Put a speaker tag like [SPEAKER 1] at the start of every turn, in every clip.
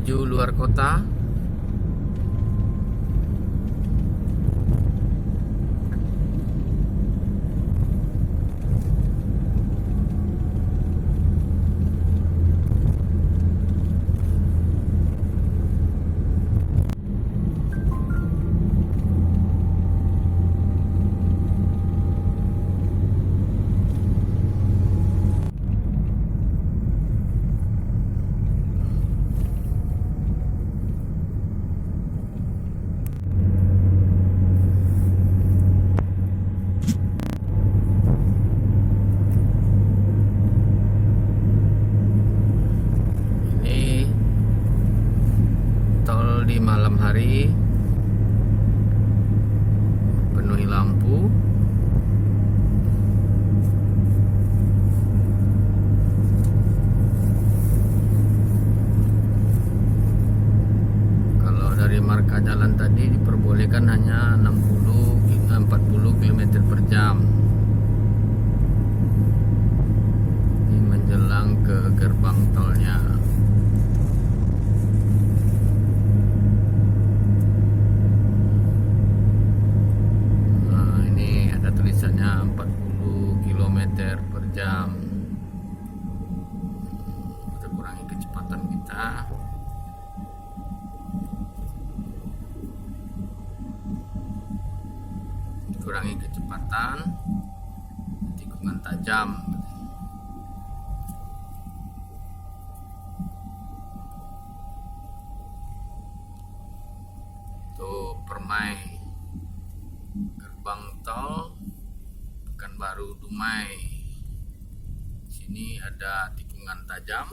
[SPEAKER 1] menuju luar kota. Di malam hari penuhi lampu. Kalau dari marka jalan tadi diperbolehkan hanya 40 km per jam. Ini menjelang ke gerbang tolnya. Tulisannya 40 km per jam. Kita kurangi kecepatan kita. Kurangi kecepatan, tikungan tajam. Tuh Permai, gerbang tol Pekanbaru Dumai. Sini ada tikungan tajam.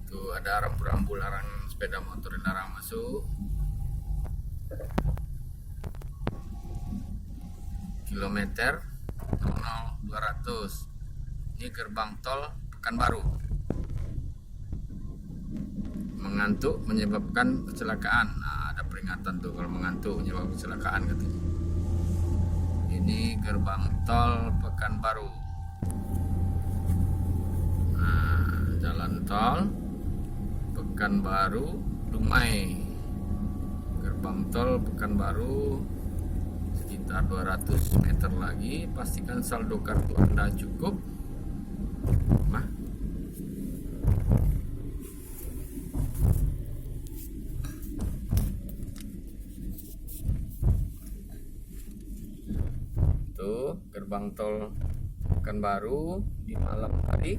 [SPEAKER 1] Itu ada rambu-rambu larang sepeda motor dilarang masuk. Kilometer 0-200. Ini gerbang tol Pekanbaru. Mengantuk menyebabkan kecelakaan. Nah, ada peringatan tuh kalau mengantuk menyebabkan kecelakaan katanya. Ini gerbang tol Pekanbaru. Nah, jalan tol Pekanbaru Dumai. Gerbang tol Pekanbaru sekitar 200 meter lagi. Pastikan saldo kartu Anda cukup. Gerbang tol Pekanbaru di malam hari.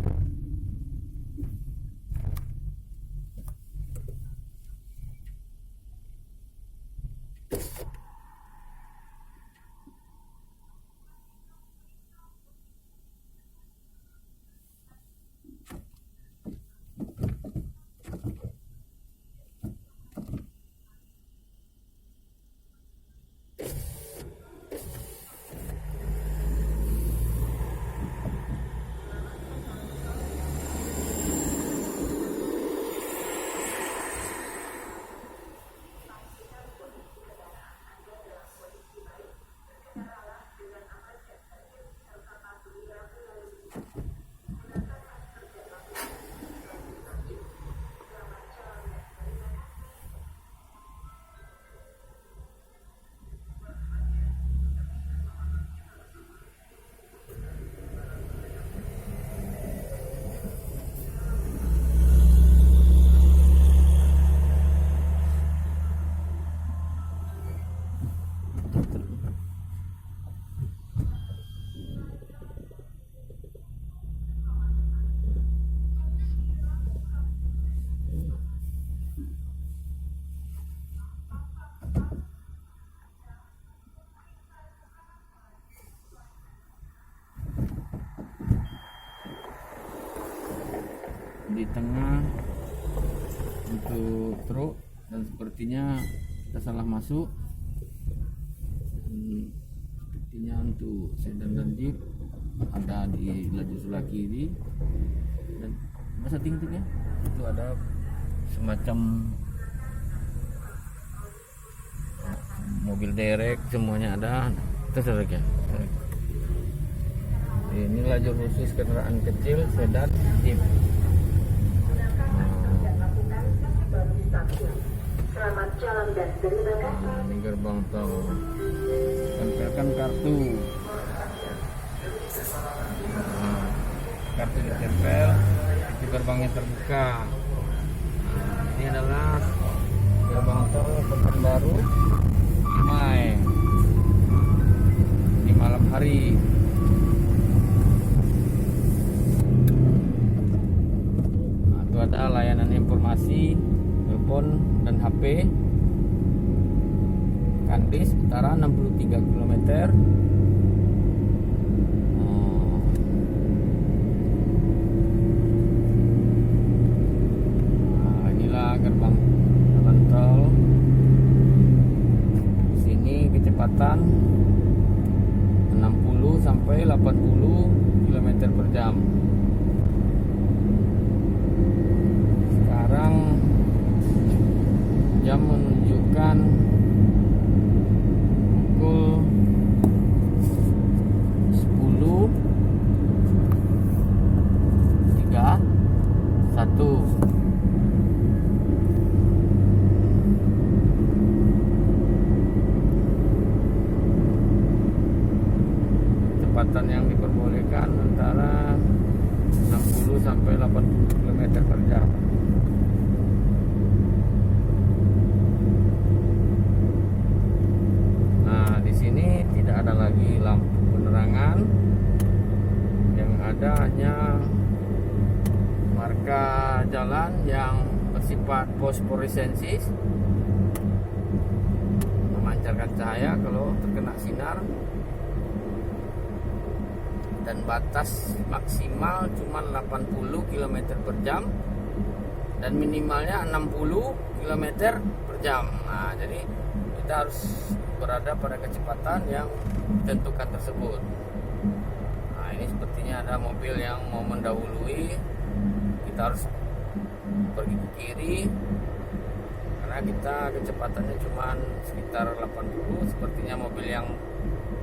[SPEAKER 1] Di tengah untuk truk, dan sepertinya kita salah masuk. Sepertinya untuk sedan dan jeep ada di lajur sebelah kiri, dan masa tingginya itu ada semacam mobil derek semuanya ada. Terus ya. Ini lajur khusus kendaraan kecil, sedan, jeep.
[SPEAKER 2] Selamat jalan dan terima kasih.
[SPEAKER 1] Ini gerbang tol. Tempelkan kartu. Kartu ditempel, itu gerbangnya terbuka. Ini adalah gerbang tol Pekanbaru Dumai di malam hari. Nah, itu ada layanan informasi telepon dan HP. Kandis utara 63 km. Nah, inilah gerbang jalan tol. Sini kecepatan 60 sampai 80 km per jam. Sekarang jam menunjukkan pukul 10.31. Kecepatan yang diperbolehkan antara 60 sampai 80 km per jam. Nah, di sini tidak ada lagi lampu penerangan. Yang ada hanya marka jalan yang bersifat fosforescensi, memancarkan cahaya kalau terkena sinar, dan batas maksimal cuma 80 km per jam dan minimalnya 60 km per jam. Nah, jadi kita harus berada pada kecepatan yang ditentukan tersebut. Nah, ini sepertinya ada mobil yang mau mendahului. Kita harus pergi ke kiri karena kita kecepatannya cuma sekitar 80. Sepertinya mobil yang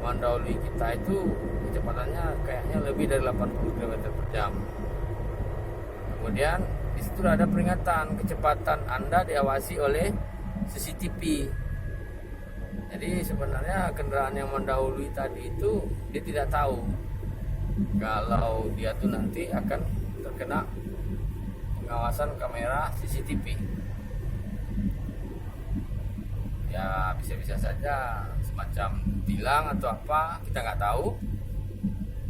[SPEAKER 1] mendahului kita itu kecepatannya kayaknya lebih dari 80 km per jam. Kemudian di situ ada peringatan kecepatan Anda diawasi oleh CCTV. Jadi sebenarnya kendaraan yang mendahului tadi itu dia tidak tahu kalau dia tuh nanti akan terkena pengawasan kamera CCTV. Ya bisa-bisa saja semacam tilang atau apa, kita nggak tahu.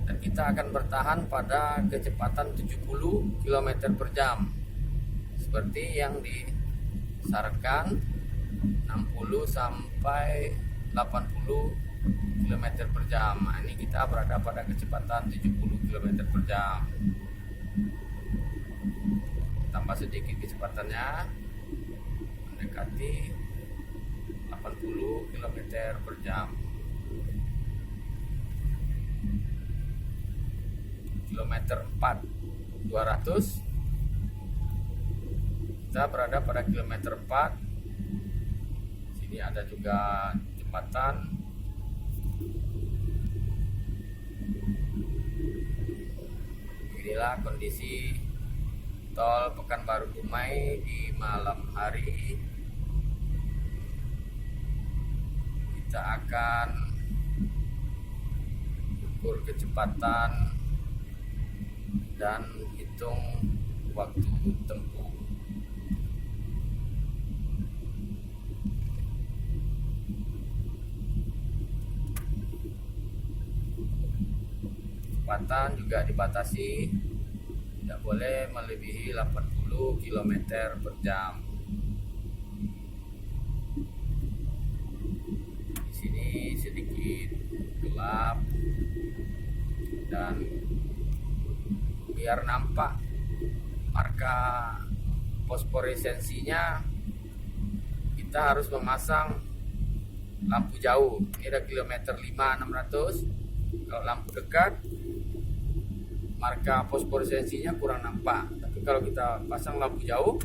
[SPEAKER 1] Dan kita akan bertahan pada kecepatan 70 km per jam seperti yang disyaratkan, 60 sampai 80 km per jam. Nah, ini kita berada pada kecepatan 70 km per jam. Tambah sedikit kecepatannya mendekati 80 km per jam. Kilometer 4 200, kita berada pada kilometer 4. Sini ada juga jembatan. Inilah kondisi tol Pekanbaru Dumai di malam hari. Kita akan ukur kecepatan dan hitung waktu tempuh. Kecepatan juga dibatasi, tidak boleh melebihi 80 km per jam. Di sini sedikit gelap dan biar nampak marka fosforescensinya, kita harus memasang lampu jauh. Ini ada kilometer 5 600. Kalau lampu dekat marka fosforescensinya kurang nampak, tapi kalau kita pasang lampu jauh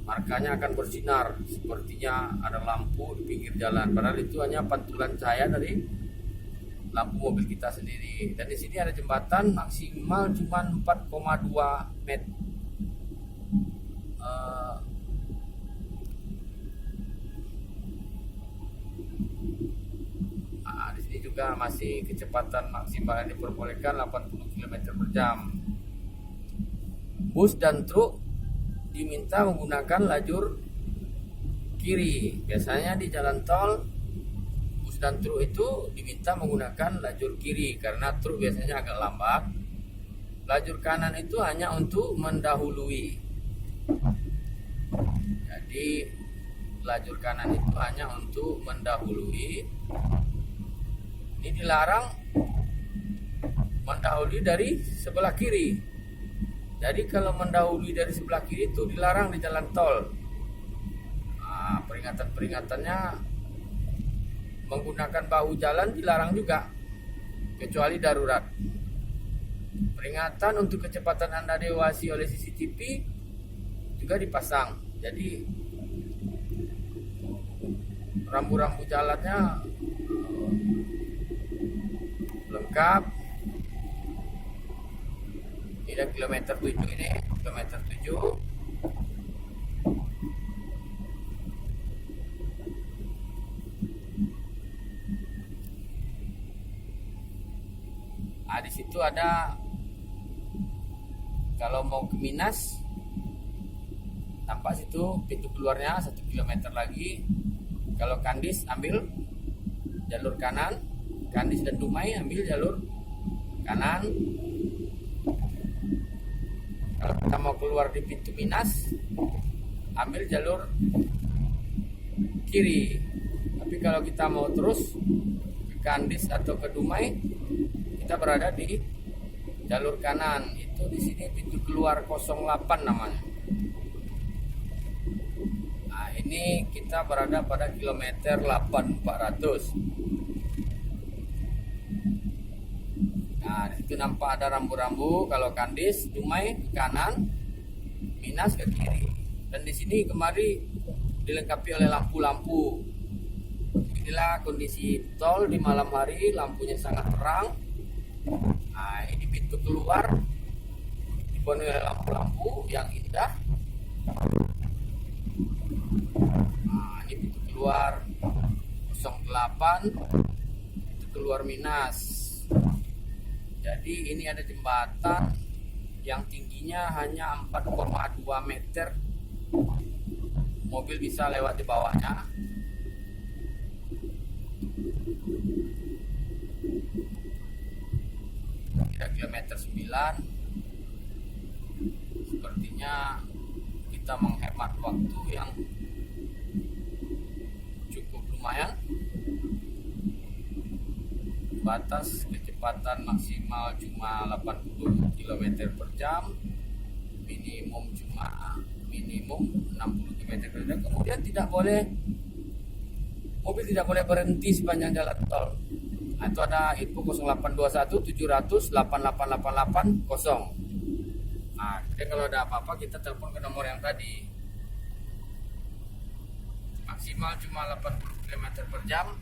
[SPEAKER 1] markanya akan bersinar, sepertinya ada lampu di pinggir jalan, padahal itu hanya pantulan cahaya dari lampu mobil kita sendiri. Dan di sini ada jembatan maksimal cuma 4,2 meter. Di sini juga masih kecepatan maksimal yang diperbolehkan 80 km per jam. Bus dan truk diminta menggunakan lajur kiri. Biasanya di jalan tol bus dan truk itu diminta menggunakan lajur kiri karena truk biasanya agak lambat. Lajur kanan itu hanya untuk mendahului. Jadi lajur kanan itu hanya untuk mendahului. Ini dilarang mendahului dari sebelah kiri. Jadi kalau mendahului dari sebelah kiri itu dilarang di jalan tol. Peringatan-peringatannya menggunakan bahu jalan dilarang juga, kecuali darurat. Peringatan untuk kecepatan Anda diawasi oleh CCTV juga dipasang. Jadi rambu-rambu jalannya lengkap. Ini kilometer 7 ini, kilometer 7. Di situ ada, kalau mau ke Minas, tampak situ pintu keluarnya 1 km lagi. Kalau Kandis ambil jalur kanan, Kandis dan Dumai ambil jalur kanan. Kalau kita mau keluar di pintu Minas, ambil jalur kiri. Tapi kalau kita mau terus ke Kandis atau ke Dumai, kita berada di jalur kanan. Itu di sini pintu keluar 08 namanya. Nah, ini kita berada pada kilometer 8400. Nah, di situ nampak ada rambu-rambu. Kalau Kandis, Dumai ke kanan, Minas ke kiri. Dan di sini kemari dilengkapi oleh lampu-lampu. Inilah kondisi tol di malam hari, lampunya sangat terang. Nah, ini pintu keluar dipenuhi oleh lampu-lampu yang indah. Nah, ini pintu keluar 08, pintu keluar Minas. Jadi ini ada jembatan yang tingginya hanya 4,2 meter. Mobil bisa lewat di bawahnya. Kira kilometer 9. Sepertinya kita menghemat waktu yang cukup lumayan. Batas kecepatan maksimal cuma 80 km per jam, minimum 60 km per jam. Kemudian mobil tidak boleh berhenti sepanjang jalan tol. Itu ada info 0821 700 8888 Nah, jadi kalau ada apa-apa kita telepon ke nomor yang tadi. Maksimal cuma 80 km per jam.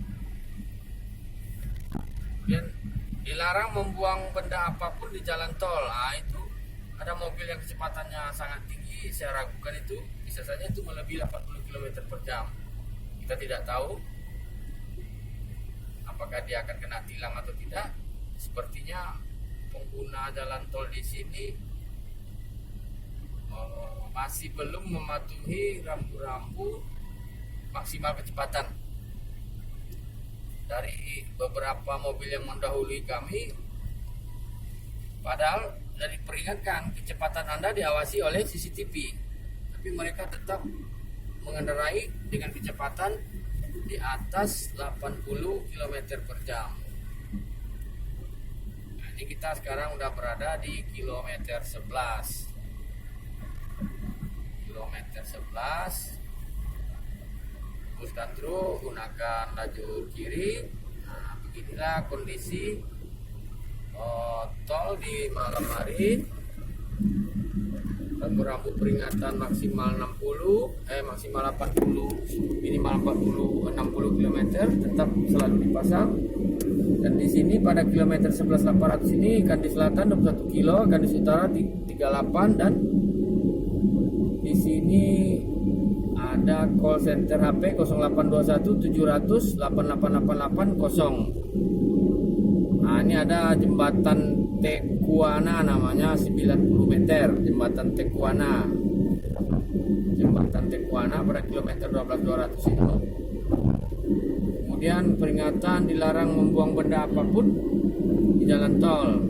[SPEAKER 1] Kemudian dilarang membuang benda apapun di jalan tol. Nah, itu ada mobil yang kecepatannya sangat tinggi, saya ragukan itu bisa saja itu melebihi 80 km per jam. Kita tidak tahu apakah dia akan kena tilang atau tidak. Sepertinya pengguna jalan tol di sini masih belum mematuhi rambu-rambu maksimal kecepatan. Dari beberapa mobil yang mendahului kami, padahal dari peringatkan kecepatan Anda diawasi oleh CCTV, tapi mereka tetap mengendarai dengan kecepatan di atas 80 km per jam. Nah, ini kita sekarang udah berada di kilometer 11. Kilometer 11. Bus dan truk gunakan lajur kiri. Nah, beginilah kondisi tol di malam hari. rambu peringatan maksimal 80, minimal 60 km tetap selalu dipasang. Dan di sini pada kilometer 11.800 ini Kandi Selatan 21 kilo, Kandi Utara 38, dan di sini ada call center HP 0821 700 888880. Nah, ini ada jembatan Tekuana namanya 90 meter, jembatan Tekuana. Jembatan Tekuana pada kilometer 12.200 itu. Kemudian peringatan dilarang membuang benda apapun di jalan tol.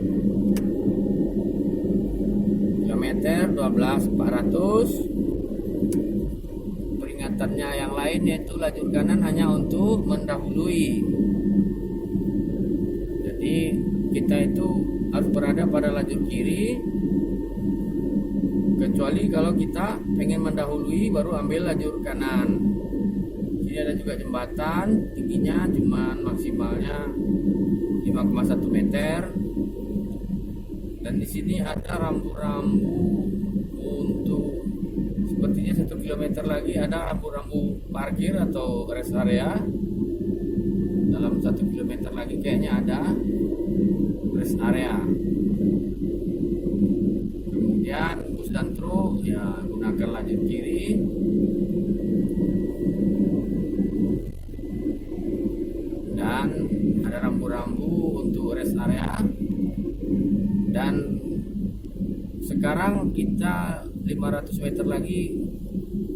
[SPEAKER 1] Kilometer 12.400. Peringatannya yang lain yaitu lajur kanan hanya untuk mendahului. Jadi kita itu harus berada pada lajur kiri, kecuali kalau kita pengen mendahului baru ambil lajur kanan. Ini ada juga jembatan, tingginya cuma maksimalnya 5,1 meter. Dan di sini ada rambu-rambu untuk sepertinya 1 km lagi ada rambu-rambu parkir atau rest area. Dalam 1 km lagi kayaknya ada rest area. Kemudian bus dan truk ya gunakan lajur kiri. Dan ada rambu-rambu untuk rest area. Dan sekarang kita 500 meter lagi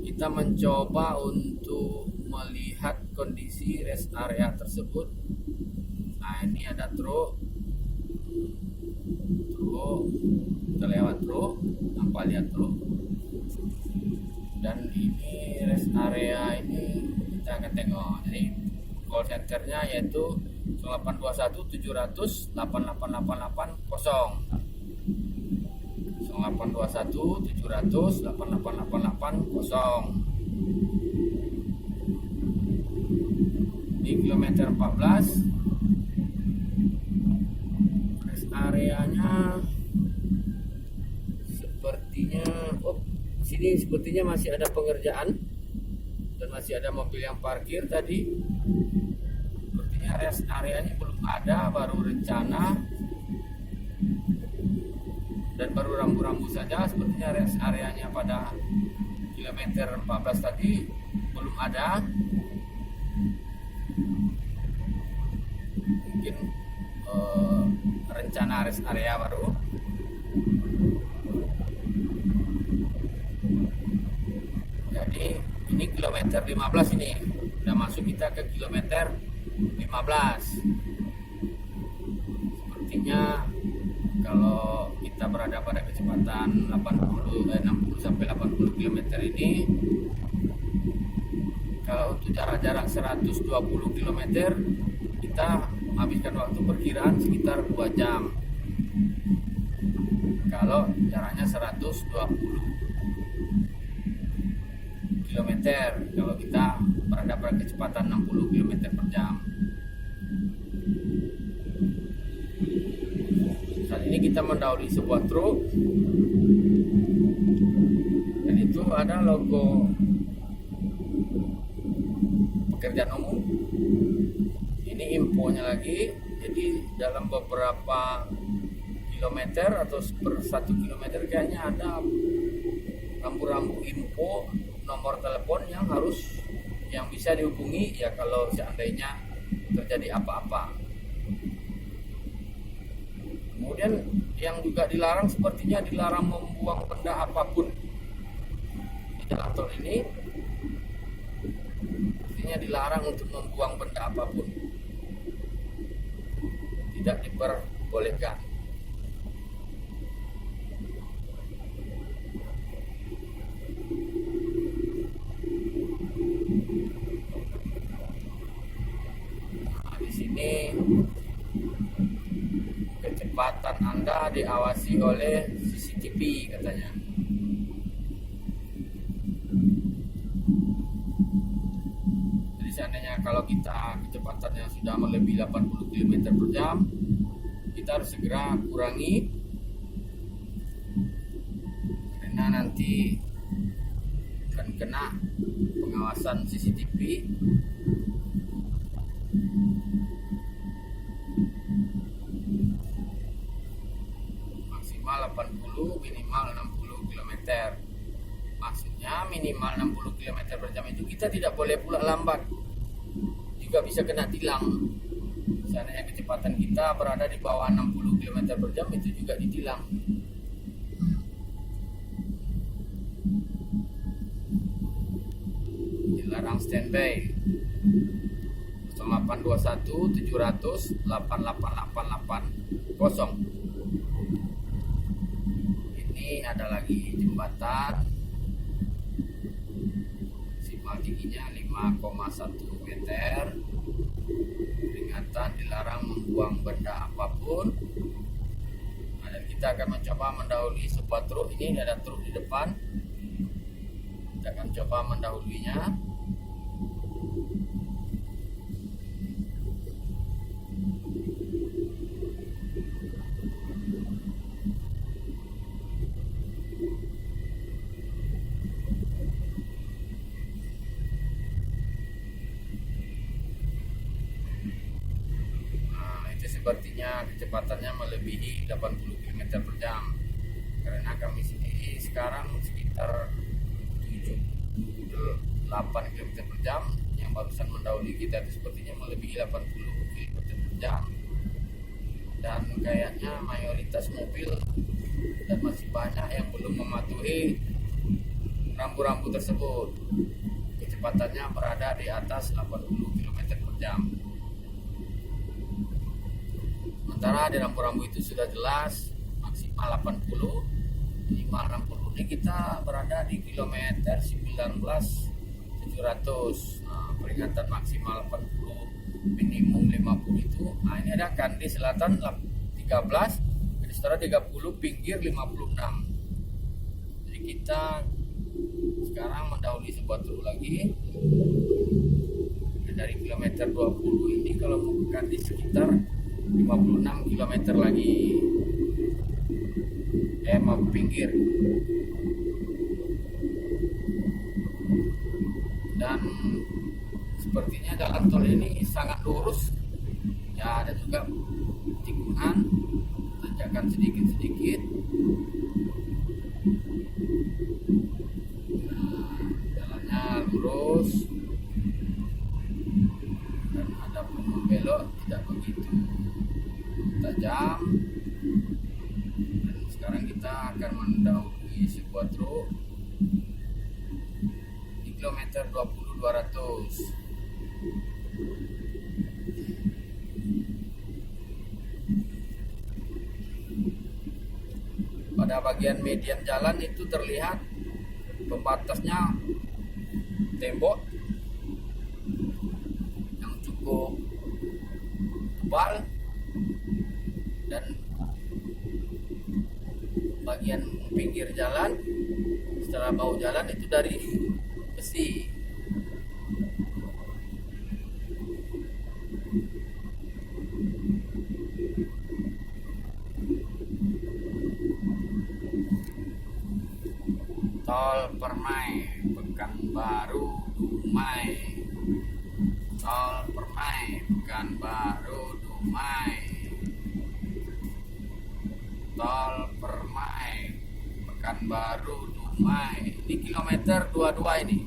[SPEAKER 1] kita mencoba untuk melihat kondisi rest area tersebut. Nah, ini ada truk, kita lewat truk, tanpa lihat truk. Dan ini rest area ini kita akan tengok. Jadi call centernya yaitu 0821 700 888880. 0821 700 888880. Di kilometer 14 rest areanya sepertinya sini sepertinya masih ada pengerjaan dan masih ada mobil yang parkir tadi. Sepertinya rest areanya belum ada, baru rencana dan baru rambu-rambu saja. Sepertinya rest areanya pada kilometer 14 tadi belum ada. Mungkin rencana rest area baru. Jadi ini kilometer 15 ini. Udah masuk kita ke kilometer 15. Sepertinya kalau kita berada pada kecepatan 60 sampai 80 km ini, kalau untuk jarak 120 km kita habiskan waktu perkiraan sekitar 2 jam. Kalau jaraknya 120 km, kalau kita berada pada kecepatan 60 km per jam. Saat ini kita mendahului sebuah truk dan itu ada logo pekerjaan umum. Ini infonya lagi. Jadi dalam beberapa kilometer atau per 1 kilometer kayaknya ada rambu-rambu info nomor telepon yang bisa dihubungi ya kalau seandainya terjadi apa-apa. Kemudian yang juga dilarang sepertinya dilarang membuang benda apapun di jalan tol ini. Sepertinya dilarang untuk membuang benda apapun, tidak diperbolehkan. Nah, di sini kecepatan Anda diawasi oleh CCTV katanya. Jadi seandainya kalau kita kecepatannya sudah melebihi 80 km per jam, kita harus segera kurangi karena karena nanti akan kena pengawasan CCTV. Maksimal 80, minimal 60 km. Maksudnya minimal 60 km per jam itu kita tidak boleh pula lambat, juga bisa kena tilang. Misalnya kecepatan kita berada di bawah 60 km per jam, itu juga ditilang. Dilarang standby. 0821 700 88880. Ini ada lagi jembatan, maksimal tingginya 5,1 meter. Peringatan dilarang membuang benda apapun. Dan kita akan mencoba mendahului sebuah truk. Ini ada truk di depan. Kita akan coba mendahulinya. Sepertinya kecepatannya melebihi 80 km per jam, karena kami sendiri sekarang sekitar 8 km per jam. Yang barusan mendahului kita itu sepertinya melebihi 80 km per jam, dan kayaknya mayoritas mobil dan masih banyak yang belum mematuhi rambu-rambu tersebut. Kecepatannya berada di atas 80 km per jam. Sementara di rambu-rambu itu sudah jelas maksimal 80, minimal 60. Ini kita berada di kilometer 19.700. Peringatan maksimal 80, minimum 50 itu. Ini ada Kandi Selatan 13, Kedistara 30, pinggir 56. Jadi kita sekarang mendahului sebuah truk lagi. Dari kilometer 20 ini kalau mau ke Kandi sekitar 56 km lagi. Mau pinggir. Dan sepertinya jalan tol ini sangat lurus. Ya, ada juga tikungan, tanjakan sedikit-sedikit. Jalannya lurus. Dan ada pun membelok tidak begitu tajam. Dan sekarang kita akan mendahului sebuah truk di kilometer 20.200. Pada bagian median jalan itu terlihat pembatasnya tembok yang cukup tebal, dan bagian pinggir jalan setelah bahu jalan itu dari besi. Tol Permai, Pekanbaru, Dumai. Tol Permai, Pekanbaru, Dumai. Tol Permai, Pekanbaru, Dumai. Ini kilometer 22 ini.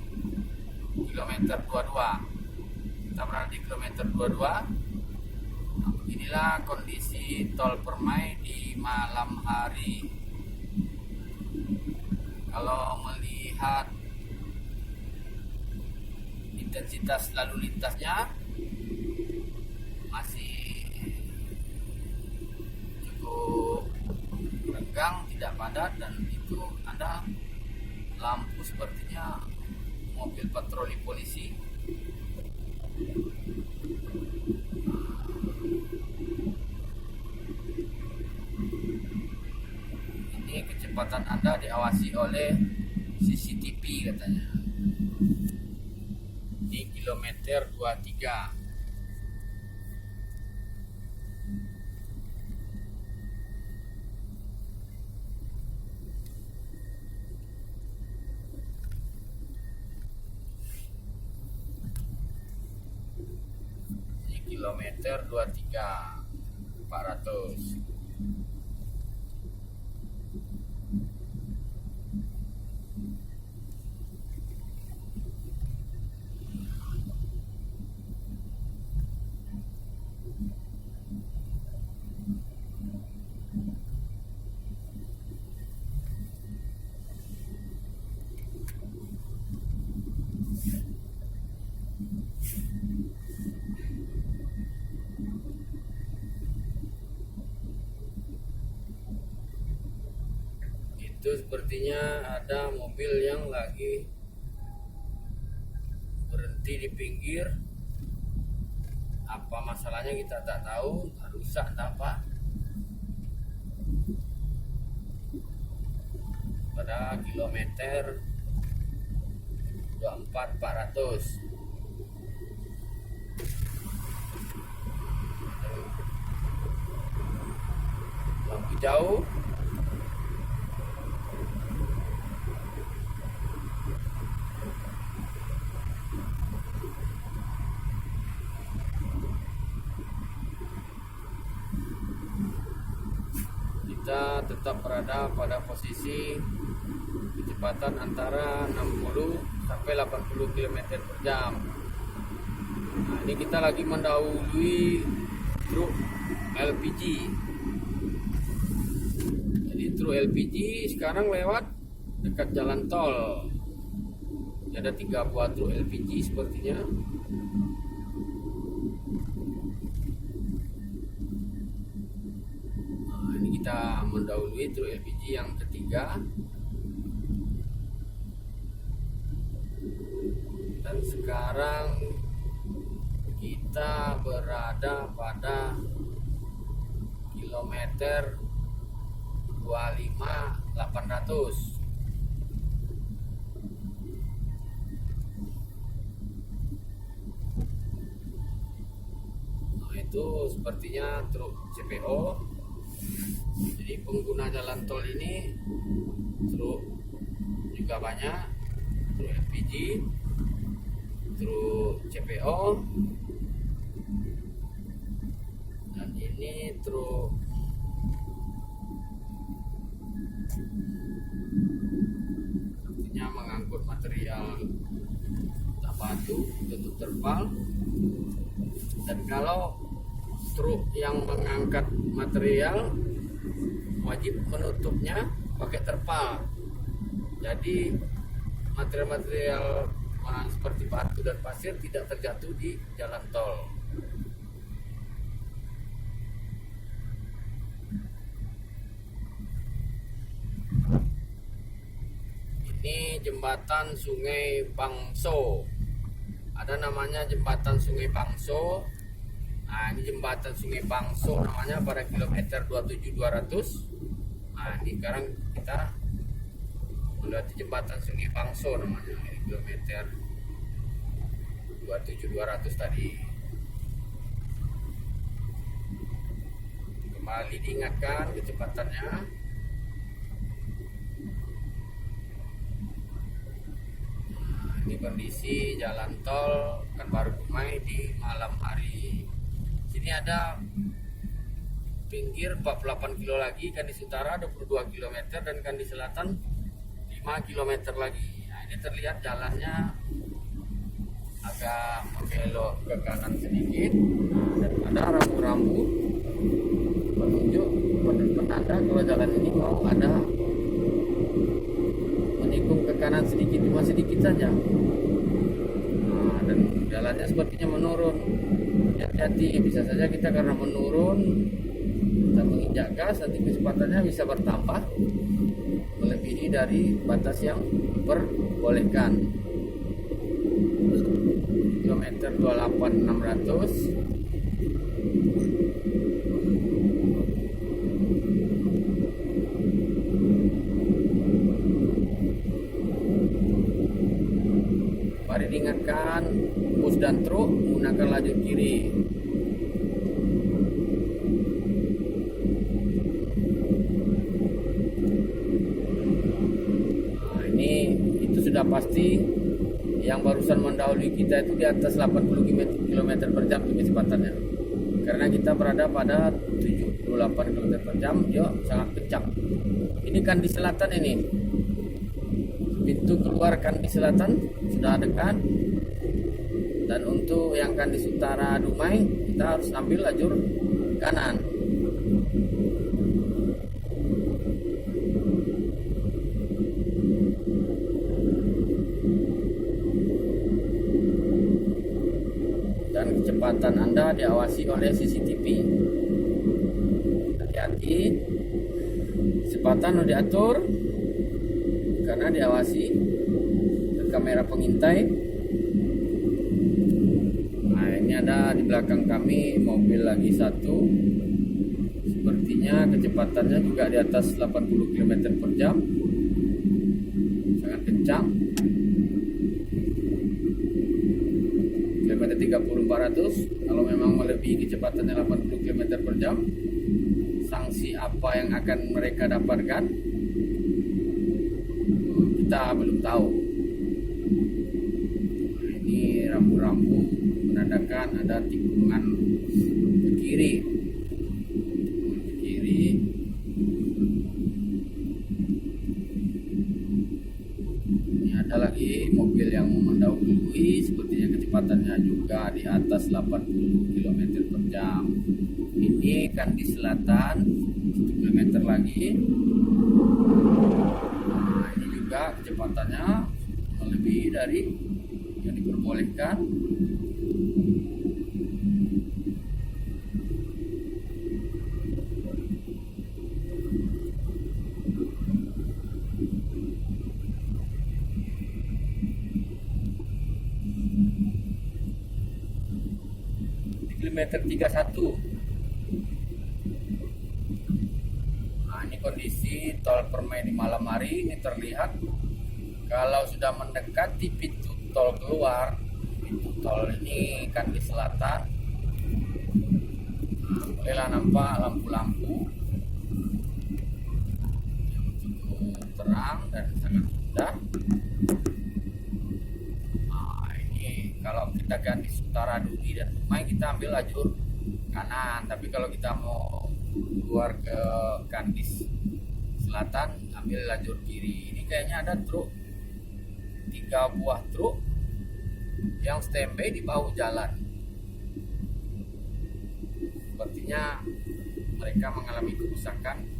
[SPEAKER 1] Kilometer 22. Kita berada di kilometer 22. Nah, beginilah kondisi Tol Permai di malam hari. Kalau melihat intensitas lalu lintasnya masih cukup renggang, tidak padat, dan itu ada lampu sepertinya mobil patroli polisi. Ini kecepatan Anda diawasi oleh CCTV katanya. Di kilometer 23. kilometer 23 400. Itu sepertinya ada mobil yang lagi berhenti di pinggir. Apa masalahnya kita tak tahu, rusak entah apa. Pada kilometer 24 400. Lampu jauh. Kita tetap berada pada posisi kecepatan antara 60 sampai 80 km per jam. Nah, ini kita lagi mendahului truk LPG. Jadi truk LPG sekarang lewat dekat jalan tol. Ada 3 buah truk LPG sepertinya. Kita mendahului truk LPG yang ketiga, dan sekarang kita berada pada kilometer 25 800. Nah, itu sepertinya truk CPO. Jadi pengguna jalan tol ini truk juga banyak, truk LPG, truk CPO, dan ini truk sepertinya mengangkut material batu untuk terpal. Dan kalau truk yang mengangkat material wajib menutupnya pakai terpal. Jadi material-material seperti batu dan pasir tidak terjatuh di jalan tol. Ini jembatan Sungai Bangso. Ada namanya jembatan Sungai Bangso. Nah, ini jembatan Sungai Bangso namanya pada kilometer 27 200. Nah, ini sekarang kita melewati jembatan Sungai Bangso namanya, ini kilometer 27 200 tadi. Kembali diingatkan kecepatannya. Nah, ini kondisi jalan tol Pekanbaru Dumai di malam hari. Sini ada pinggir 48 km lagi, Kandis Utara 22 km, dan Kandis Selatan 5 km lagi. Nah, ini terlihat jalannya agak membelok ke kanan sedikit, dan ada rambu-rambu penunjuk penanda kalau jalan ini mau ada menikung ke kanan sedikit, cuma sedikit saja. Nah, dan jalannya sepertinya menurun. Hati-hati, bisa saja kita karena menurun kita menginjak gas, nanti kecepatannya bisa bertambah melebihi dari batas yang diperbolehkan. Kilometer 28 600. Mari diingatkan bus dan truk menggunakan lajur kiri. Nah, ini itu sudah pasti Yang barusan mendahului kita itu di atas 80 km per jam kecepatannya. Karena kita berada pada 78 km per jam, dia sangat kencang. Ini kan di selatan ini. Pintu keluar kan di selatan sudah dekat. Dan untuk yang kan di utara Dumai, kita harus ambil lajur kanan. Dan kecepatan Anda diawasi oleh CCTV. Hati-hati, kecepatan diatur karena diawasi ke kamera pengintai. Nah, ini ada di belakang kami mobil lagi satu. Sepertinya kecepatannya juga di atas 80 km per jam. Sangat kencang. Kilometer 30-400. Kalau memang melebihi kecepatannya 80 km per jam, sanksi apa yang akan mereka dapatkan kita belum tahu. Nah, ini rambu-rambu menandakan ada tikungan ke kiri. Ini ada lagi mobil yang mendahului, sepertinya kecepatannya juga di atas 80 km per jam. Ini kan di selatan 1 km lagi. Nah, ini juga kecepatannya melebihi dari yang diperbolehkan. Kilometer 31. Nah, ini kondisi tol Permai di malam hari. Ini terlihat kalau sudah mendekati pintu tol keluar. Pintu tol ini kan di selatan. Nah, mulailah nampak lampu-lampu yang cukup terang dan sangat indah. Kalau kita ganti utara Duri dan Dumai, kita ambil lajur kanan. Tapi kalau kita mau keluar ke Kandis selatan, ambil lajur kiri. Ini kayaknya ada truk, 3 buah truk yang standby di bahu jalan. Sepertinya mereka mengalami kerusakan.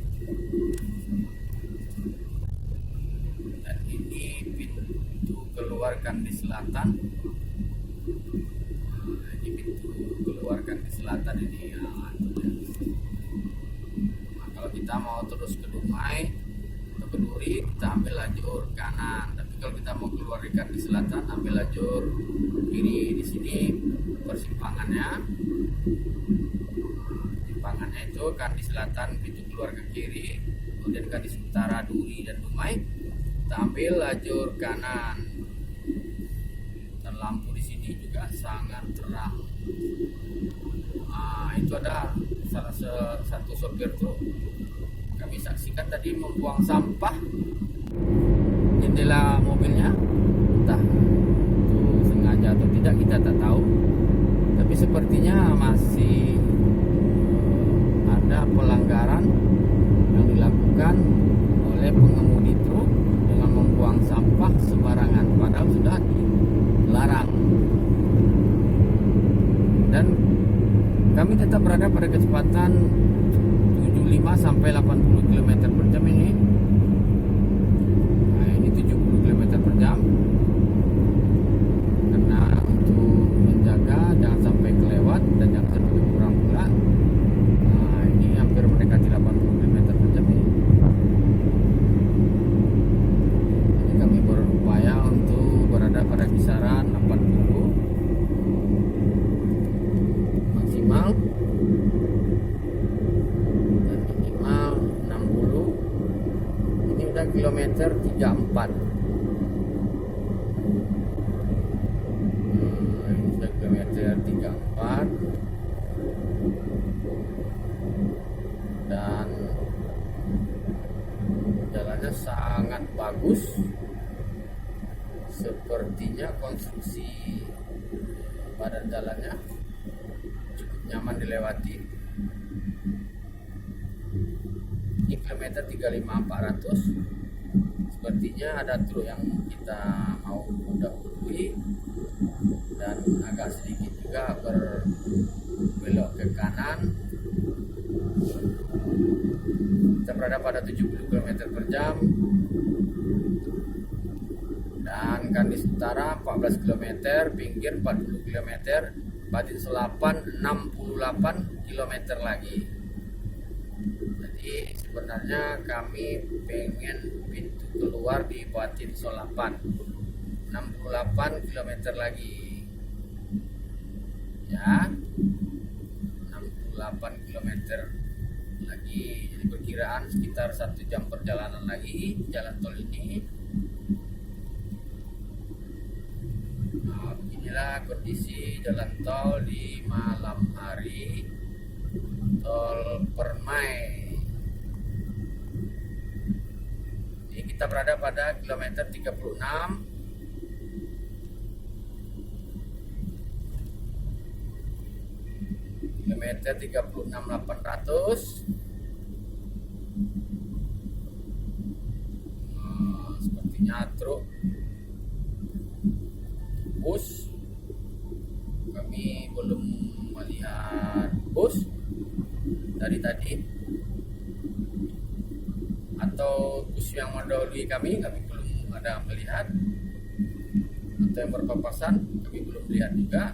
[SPEAKER 1] Dan ini pintu keluar Kandis selatan. Ini pintu keluarkan ke selatan ini ya. Nah, kalau kita mau terus ke Dumai atau ke Duri, kita ambil lajur kanan. Tapi kalau kita mau keluarkan di selatan, ambil lajur kiri. Di sini persimpangannya itu kan di selatan, pintu keluar ke kiri. Kemudian kan di utara Duri dan Dumai, kita ambil lajur kanan. Dan lampu di sini juga sangat terang. Nah, itu ada salah satu sopir truk kami saksikan tadi membuang sampah jendela mobilnya. Entah itu sengaja atau tidak, kita tak tahu. Tapi sepertinya masih ada pelanggaran yang dilakukan oleh pengemudi truk dengan membuang sampah sembarangan, padahal sudah dilarang. Dan kami tetap berada pada kecepatan 75 sampai 80 km per jam ini. Nah, ini 70 km per jam. Karena untuk menjaga jangan sampai kelewat dan jangan sampai kurang pula. Nah, ini hampir mendekati 80 km per jam ini. Jadi kami berupaya untuk berada pada kisaran 80 maksimal dan minimal 60. Ini udah kilometer 34. Ini sudah kilometer 34 dan jalannya sangat bagus. Sepertinya konstruksi badan jalannya cukup nyaman dilewati. Ini kilometer 35400. Sepertinya ada truk yang kita mau mendahului dan agak sedikit juga berbelok ke kanan. Kita berada pada 70 km per jam dan Kandis Utara 14 km, pinggir 40 km, Batin Selapan 68 km lagi. Jadi sebenarnya kami pengen pintu keluar di Batin Selapan 68 km lagi ya, 68 km lagi. Jadi perkiraan sekitar 1 jam perjalanan lagi jalan tol ini. Nah, beginilah kondisi jalan tol di malam hari tol Permai. Ini kita berada pada kilometer 36. Kilometer 36.800. Sepertinya truk bus. Kami belum melihat bus dari tadi, atau bus yang mendahului kami belum ada melihat, atau yang berpapasan kami belum lihat juga.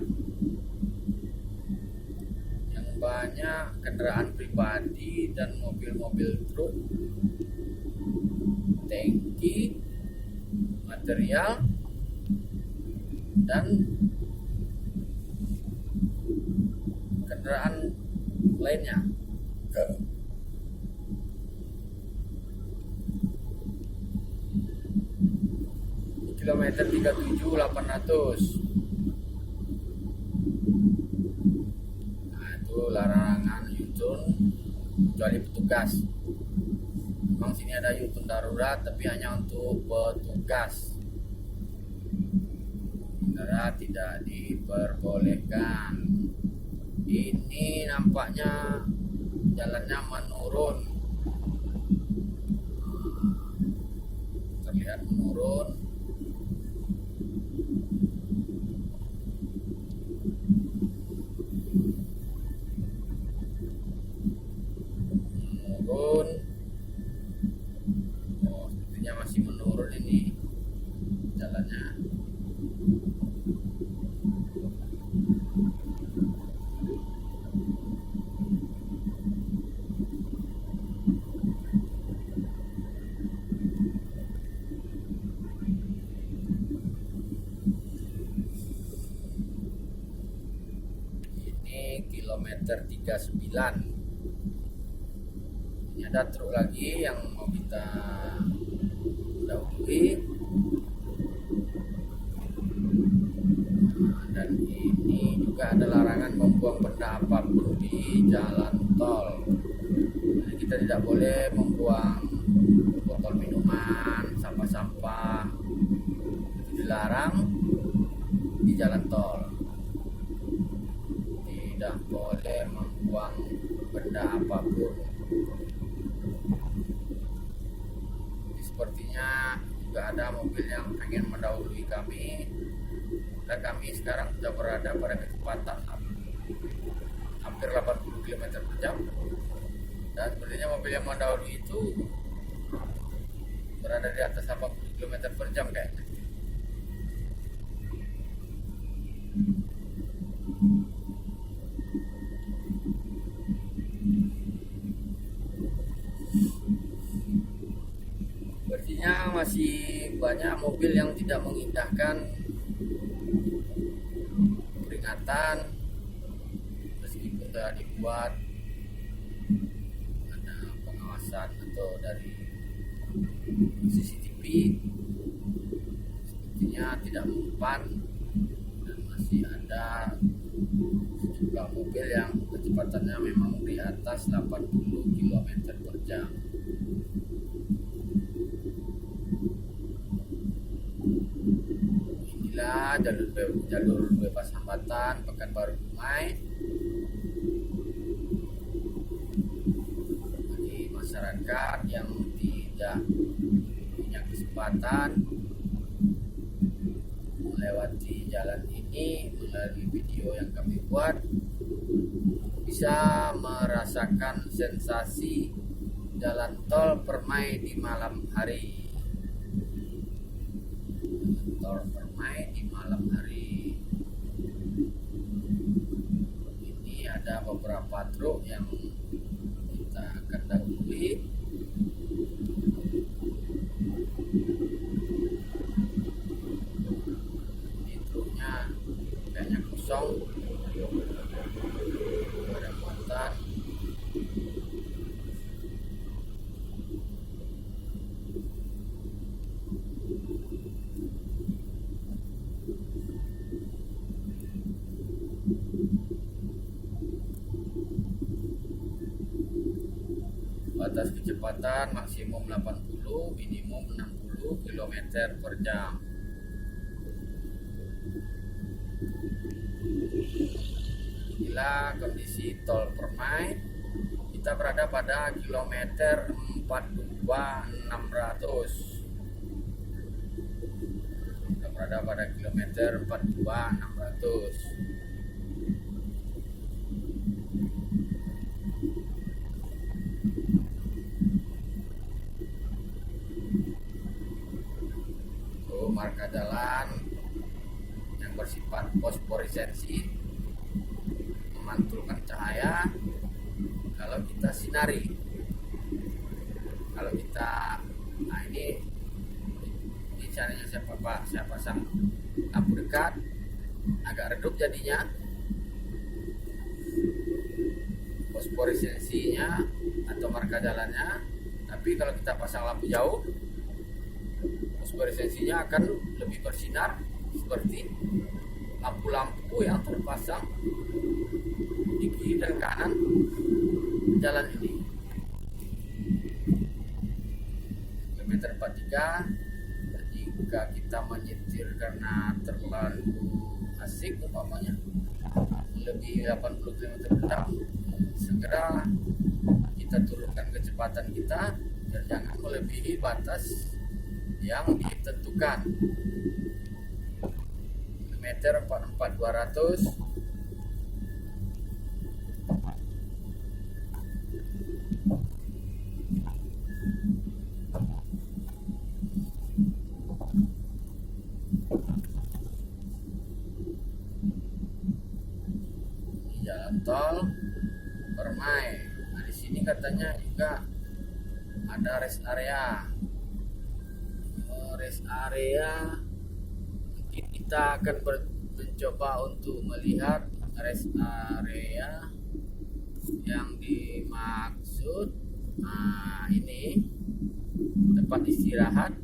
[SPEAKER 1] Banyak kendaraan pribadi dan mobil-mobil truk, tangki, material, dan kendaraan lainnya. Kilometer 37.800. Larangan U-turn kecuali petugas. Memang sini ada U-turn darurat, tapi hanya untuk petugas. Kendaraan tidak diperbolehkan. Ini nampaknya jalannya menurun, terlihat menurun. Sepertinya masih menurun ini jalannya. Ini kilometer 39. Ini ada truk lagi yang mau kita dahului. Dan ini juga ada larangan membuang benda apapun di jalan tol. Jadi kita tidak boleh membuang botol minuman, sampah-sampah. Itu dilarang di jalan tol. Tidak boleh membuang benda apapun. Sepertinya juga ada mobil yang pengen mendahului kami, dan kami sekarang sudah berada pada kecepatan hampir 80 km per jam, dan sepertinya mobil yang mendahului itu berada di atas 80 km per jam kayaknya. Sepertinya masih banyak mobil yang tidak mengindahkan peringatan meskipun telah dibuat ada pengawasan atau dari CCTV. Sepertinya tidak mempan, dan masih ada sejumlah mobil yang kecepatannya memang di atas 80 km per jam. ya jalur bebas hambatan Pekanbaru Dumai. Bagi masyarakat yang tidak punya kesempatan melewati jalan ini melalui video yang kami buat, bisa merasakan sensasi jalan tol Permai di malam hari. Tol Permai di malam hari. Ini ada beberapa truk yang kita akan dahului. Ini truknya kayaknya kosong, ada muatan. Batas kecepatan maksimum 80, minimum 60 km per jam. Inilah kondisi tol Permai. Kita berada pada kilometer 42600. Kita berada pada kilometer 42600. Marka jalan yang bersifat fosforisensi, memantulkan cahaya kalau kita sinari. Kalau kita, nah ini caranya saya pasang lampu dekat, agak redup jadinya fosforisensinya atau marka jalannya. Tapi kalau kita pasang lampu jauh, fosforisensinya akan lebih bersinar seperti lampu-lampu yang terpasang di kiri dan kanan jalan ini. Kilometer 43, jika kita menyetir karena terlalu asik umpamanya lebih 80 km per jam, segera kita turunkan kecepatan kita dan jangan melebihi batas yang ditentukan. Kilometer 44200. Ini jalan tol Permai. Nah, di sini katanya juga ada rest area. Rest area, mungkin kita akan mencoba untuk melihat rest area yang dimaksud. Nah, ini tempat istirahat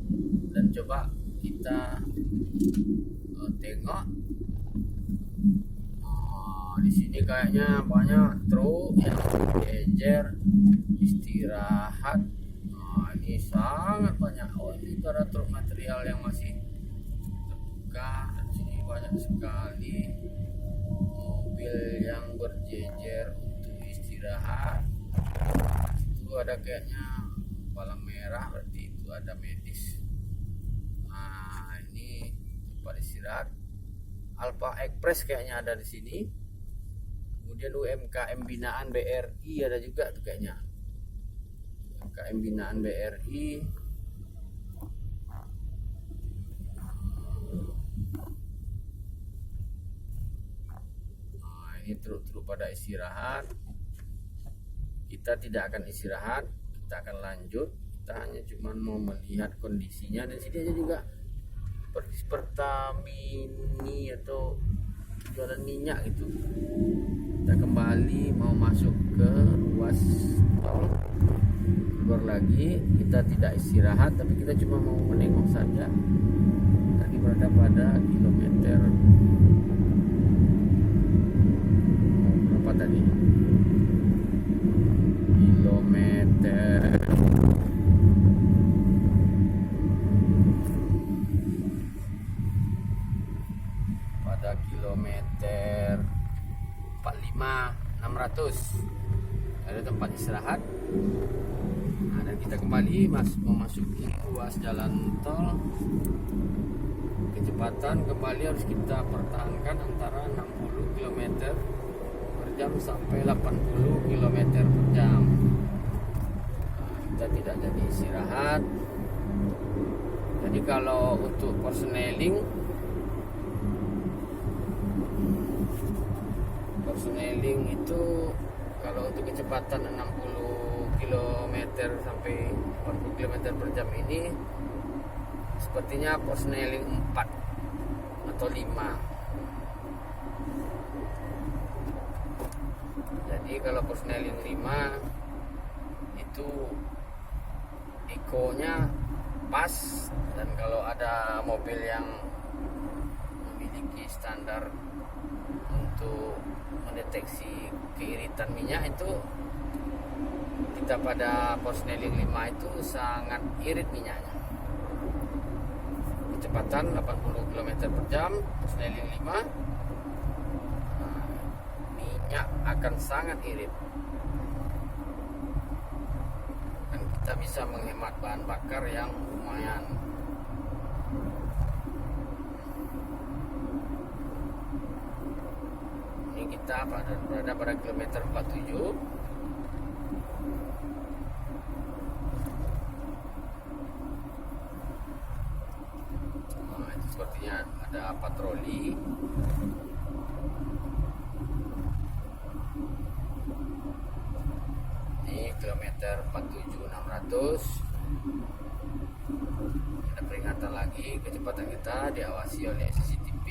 [SPEAKER 1] dan coba kita tengok. Di sini kayaknya banyak truk yang berjejer istirahat. Ini sangat banyak. Ini ada truk material yang masih terbuka. Dan sini banyak sekali mobil yang berjejer untuk istirahat. Itu ada kayaknya palang merah, berarti itu ada medis. Nah, ini tempat istirahat. Alfa Express kayaknya ada di sini. Kemudian UMKM binaan BRI ada juga tuh kayaknya. UMKM binaan BRI. Nah, ini truk-truk pada istirahat. Kita tidak akan istirahat, kita akan lanjut. Kita hanya cuma mau melihat kondisinya. Dan sini aja juga Pertamini atau jualan minyak gitu. Kita kembali mau masuk ke ruas tol. Keluar lagi, kita tidak istirahat, tapi kita cuma mau menengok saja. Tadi berada pada kilometer berapa tadi? Kilometer kilometer 45 600 ada tempat istirahat. Nah, dan kita kembali memasuki ruas jalan tol. Kecepatan kembali harus kita pertahankan antara 60 km per jam sampai 80 km per jam. Nah, kita tidak jadi istirahat. Jadi kalau untuk personeling itu kalau untuk kecepatan 60 km sampai 40 km per jam ini sepertinya personeling 4 atau 5. Jadi kalau personeling 5 itu eco-nya pas, dan kalau ada mobil yang memiliki standar untuk mendeteksi keiritan minyak itu, kita pada personeling 5 itu sangat irit minyaknya. Kecepatan 80 km per jam, personeling 5, minyak akan sangat irit. Dan kita bisa menghemat bahan bakar yang lumayan. Ini kita berada pada kilometer 47. Nah, itu sepertinya ada patroli. Ini kilometer 47 600. Ada peringatan lagi, kecepatan kita diawasi oleh CCTV.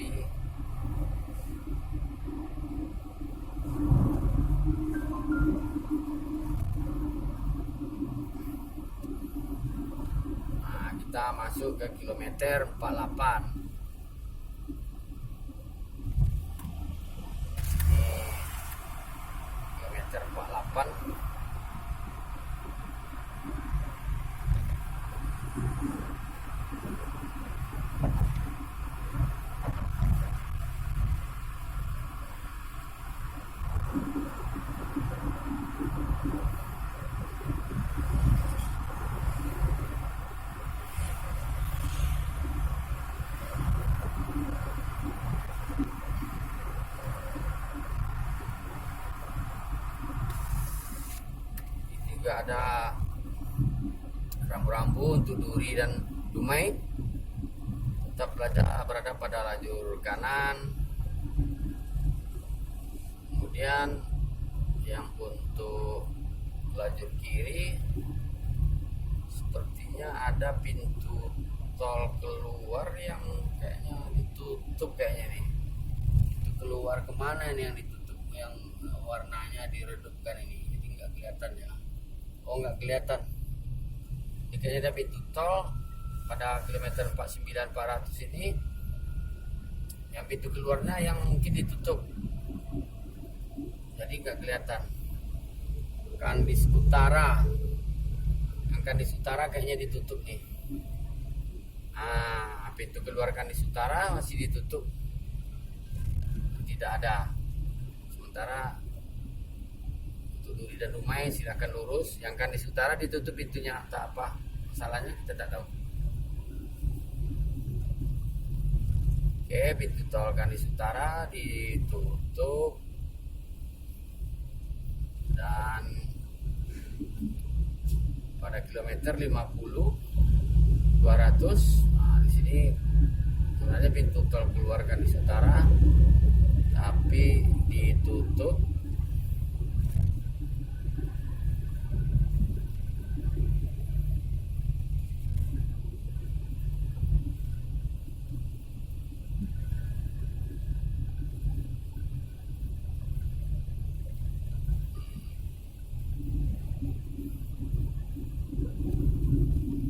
[SPEAKER 1] Nah, kita masuk ke kilometer 48. Ini kilometer 48. Juga ada rambu-rambu untuk duri dan dumai. Tetap berada pada lajur kanan. Kemudian yang untuk lajur kiri sepertinya ada pintu tol keluar yang kayaknya ditutup kayaknya nih. Itu keluar kemana ini yang ditutup, yang warnanya diredupkan ini, jadi nggak kelihatan ya. Oh, nggak kelihatan. Ini kayaknya ada pintu tol pada kilometer 49 400 ini. Yang pintu keluarnya yang mungkin ditutup, jadi nggak kelihatan. Kandis Utara, yang Kandis Utara kayaknya ditutup nih. Nah, pintu keluar Kandis Utara masih ditutup, tidak ada. Sementara Duri dan Dumai silakan lurus. Yang Kandis Utara ditutup pintunya, entah apa masalahnya kita tidak tahu. Oke, pintu tol Kandis Utara ditutup. Dan pada kilometer 50 200, nah di sini sebenarnya pintu tol keluar Kandis Utara tapi ditutup.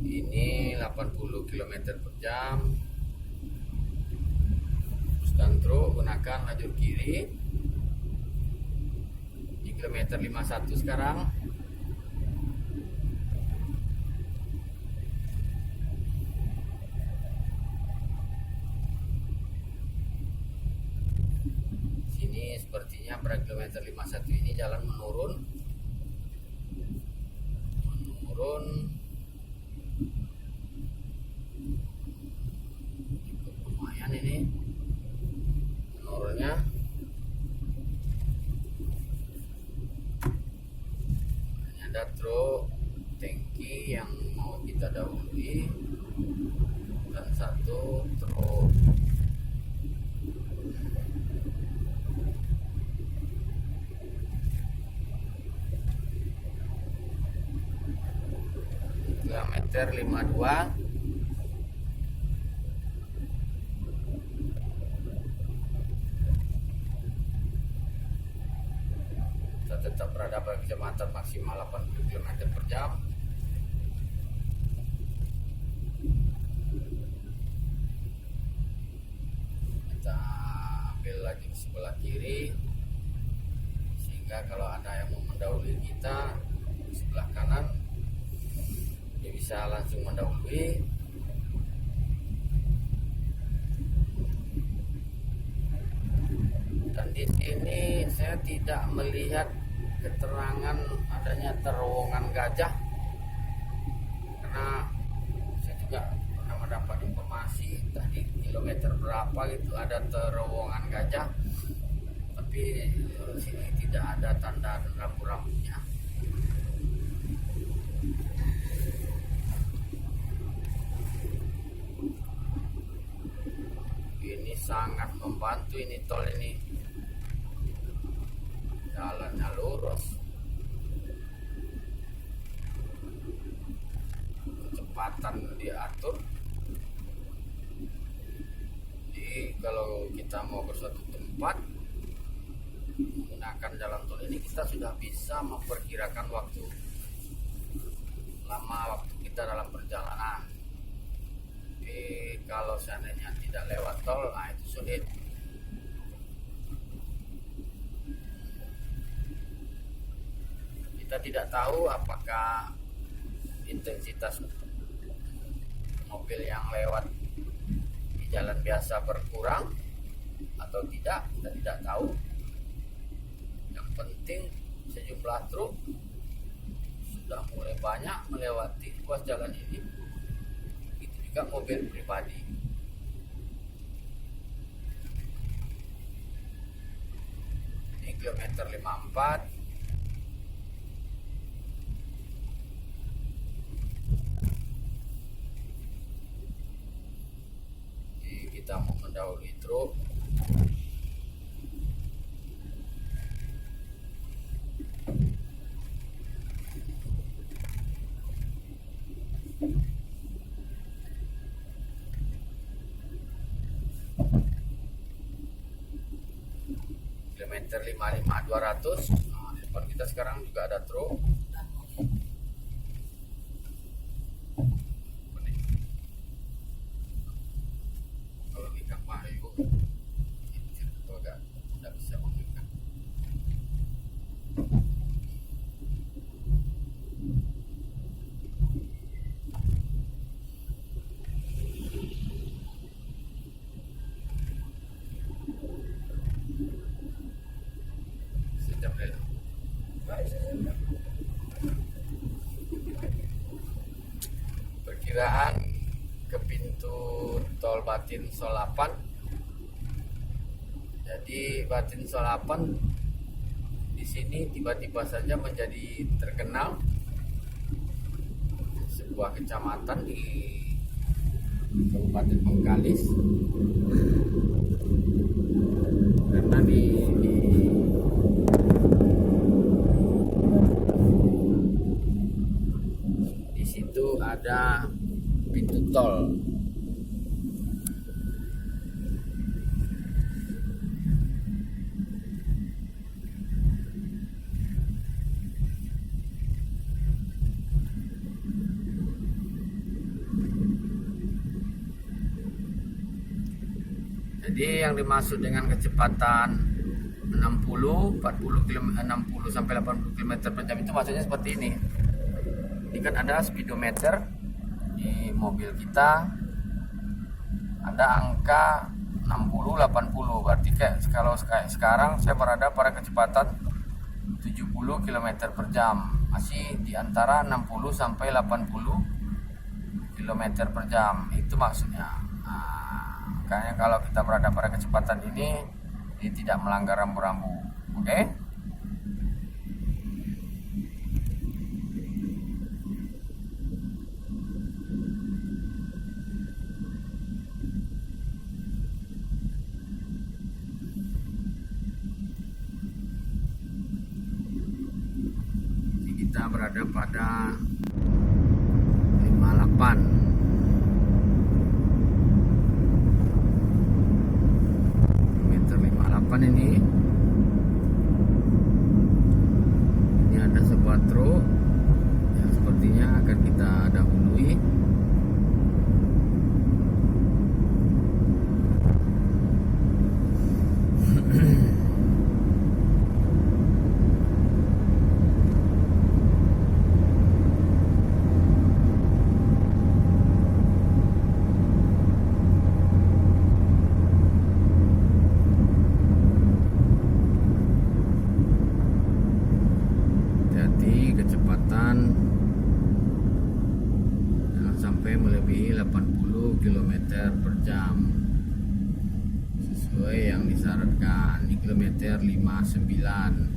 [SPEAKER 1] Ini 80 km per jam. Teruskan truk, gunakan lajur kiri. Di kilometer 51 sekarang. ini sepertinya pada kilometer 51 ini jalan menurun lumayan ini menurunnya. Ini ada truk tangki yang mau kita dahului dan satu truk kilometer 52. Kita tetap berada pada kecepatan maksimal 80 km per jam. Kita ambil lagi di sebelah kiri sehingga kalau ada yang mau mendahului kita di sebelah kanan dia bisa langsung mendahului. Dan di sini saya tidak melihat keterangan adanya terowongan gajah, karena saya juga pernah mendapat informasi tadi kilometer berapa gitu ada terowongan gajah, tapi di sini tidak ada tanda rambu-rambunya. Ini sangat membantu ini tol ini, jalannya lurus, kecepatan diatur. Jadi kalau kita mau ke suatu tempat menggunakan jalan tol ini, kita sudah bisa memperkirakan lama waktu kita dalam perjalanan. Tapi kalau seandainya tidak lewat tol, itu sulit. Kita tidak tahu apakah intensitas mobil yang lewat di jalan biasa berkurang atau tidak, kita tidak tahu. Yang penting sejumlah truk sudah mulai banyak melewati ruas jalan ini, itu juga mobil pribadi. Ini kilometer 54. Kita mau mendahului truk. Kilometer 55 200. Nah, di depan kita sekarang juga ada truk. Perkiraan ke pintu tol Batin Solapan. Jadi Batin Solapan di sini tiba-tiba saja menjadi terkenal sebuah kecamatan di Kabupaten Bengkalis, karena di situ ada pintu tol. Jadi yang dimaksud dengan kecepatan 60, 40 km, 60 sampai 80 km per jam itu maksudnya seperti ini. Ini kan ada speedometer di mobil kita, ada angka 60 80. Berarti kalau sekarang saya berada pada kecepatan 70 km per jam, masih di antara 60 sampai 80 km per jam, itu maksudnya. Makanya kalau kita berada pada kecepatan ini tidak melanggar rambu-rambu. Oke? Kita berada pada 58. Kilometer 58 ini ada sebuah truk yang sepertinya akan kita dahului. Kecepatan jangan sampai melebihi 80 km per jam sesuai yang disyaratkan. Ini kilometer 59.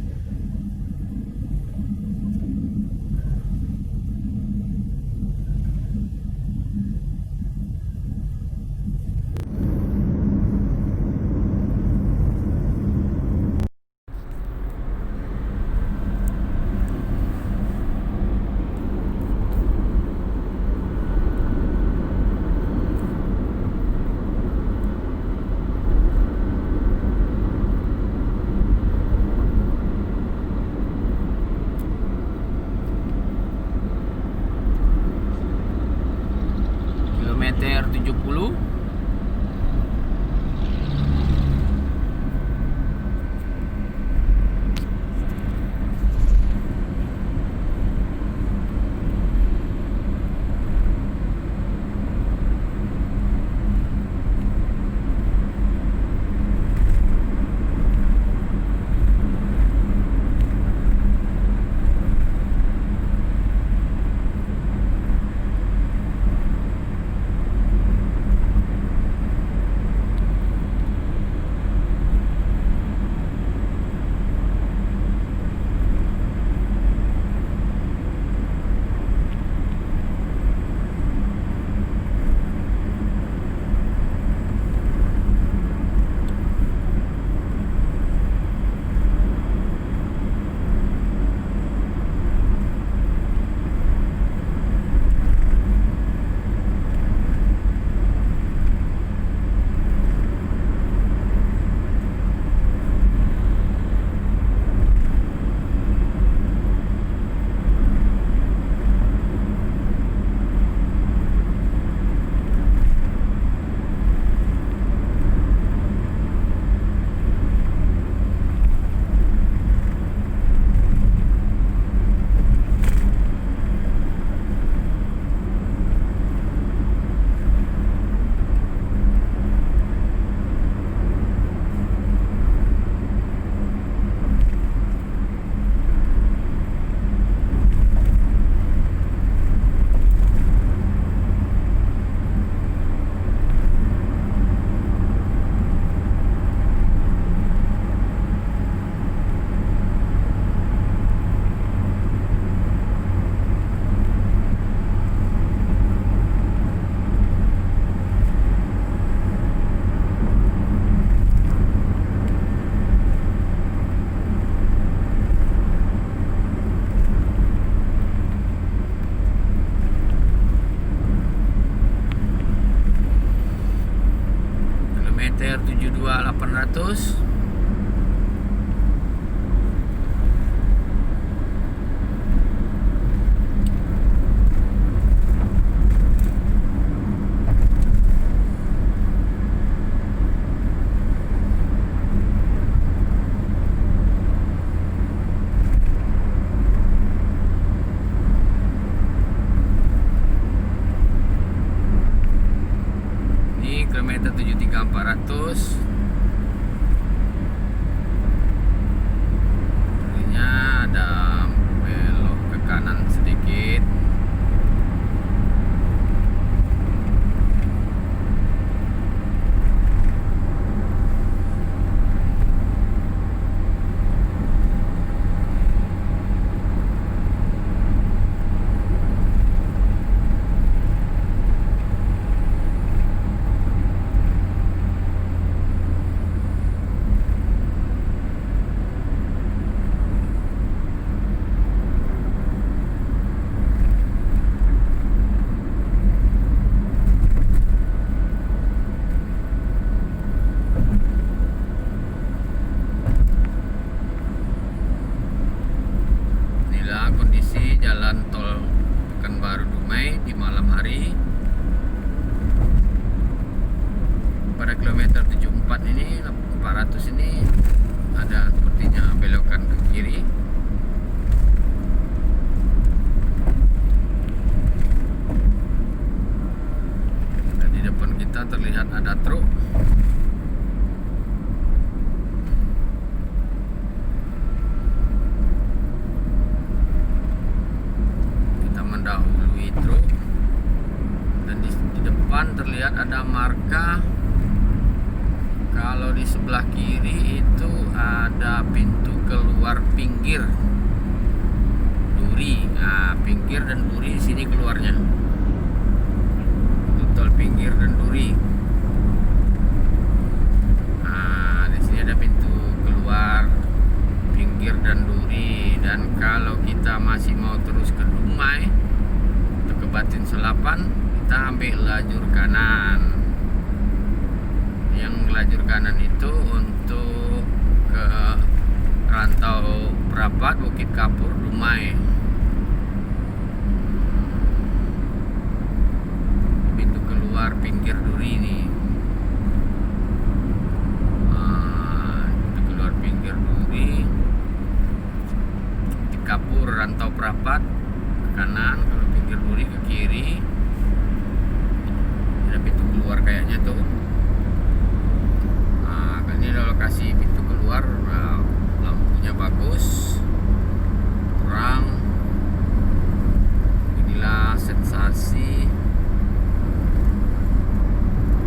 [SPEAKER 1] ada marka. Kalau di sebelah kiri itu ada pintu keluar pinggir Duri. Nah, pinggir dan Duri sini keluarnya. Tol pinggir dan Duri. Nah, di sini ada pintu keluar pinggir dan Duri. Dan kalau kita masih mau terus ke Dumai atau ke Batin Selapan, kita ambil lajur kanan. Yang lajur kanan itu untuk ke Rantau Prapat, Bukit Kapur, Dumai. Pintu keluar pinggir Duri ini. Pintu keluar pinggir Duri, Bukit Kapur, Rantau Prapat ke kanan, kalau pinggir Duri ke kiri. Ada pintu keluar kayaknya tuh. Ini ada lokasi pintu keluar. Lampunya bagus, terang. Inilah sensasi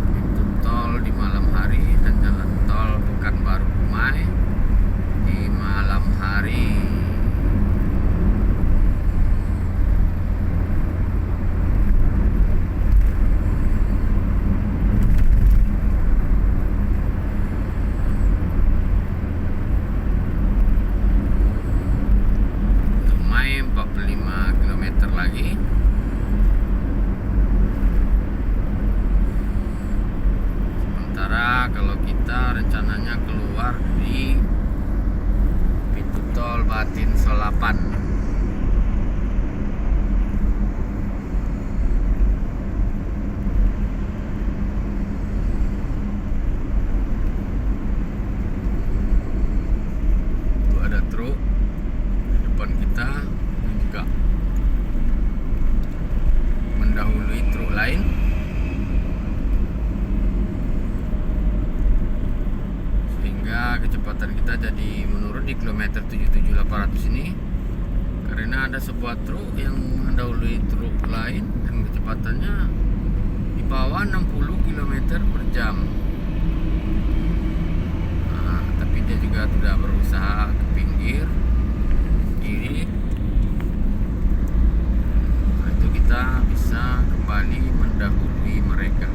[SPEAKER 1] pintu tol di malam hari dan jalan tol Pekanbaru Dumai di malam hari. Lagi sementara kalau kita rencananya keluar di pintu tol Batin Selapan. Itu ada truk di depan kita yang juga mendahului truk lain. Sehingga kecepatan kita jadi menurun di kilometer 77.800 ini karena ada sebuah truk yang mendahului truk lain dan kecepatannya di bawah 60 km per jam. Tapi dia juga tidak berusaha ke pinggir kiri. Kita bisa kembali mendahului mereka.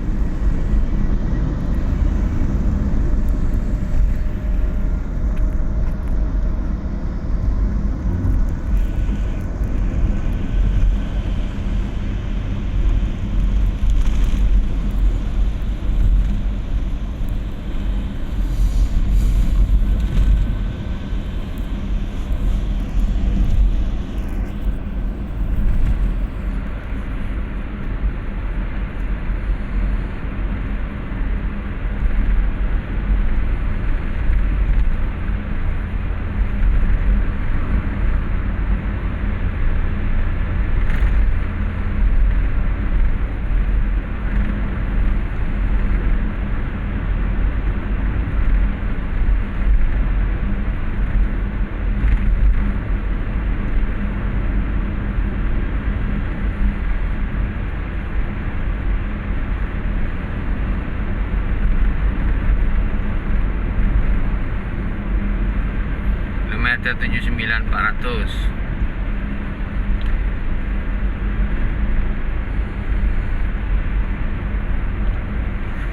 [SPEAKER 1] Kilometer 79.400.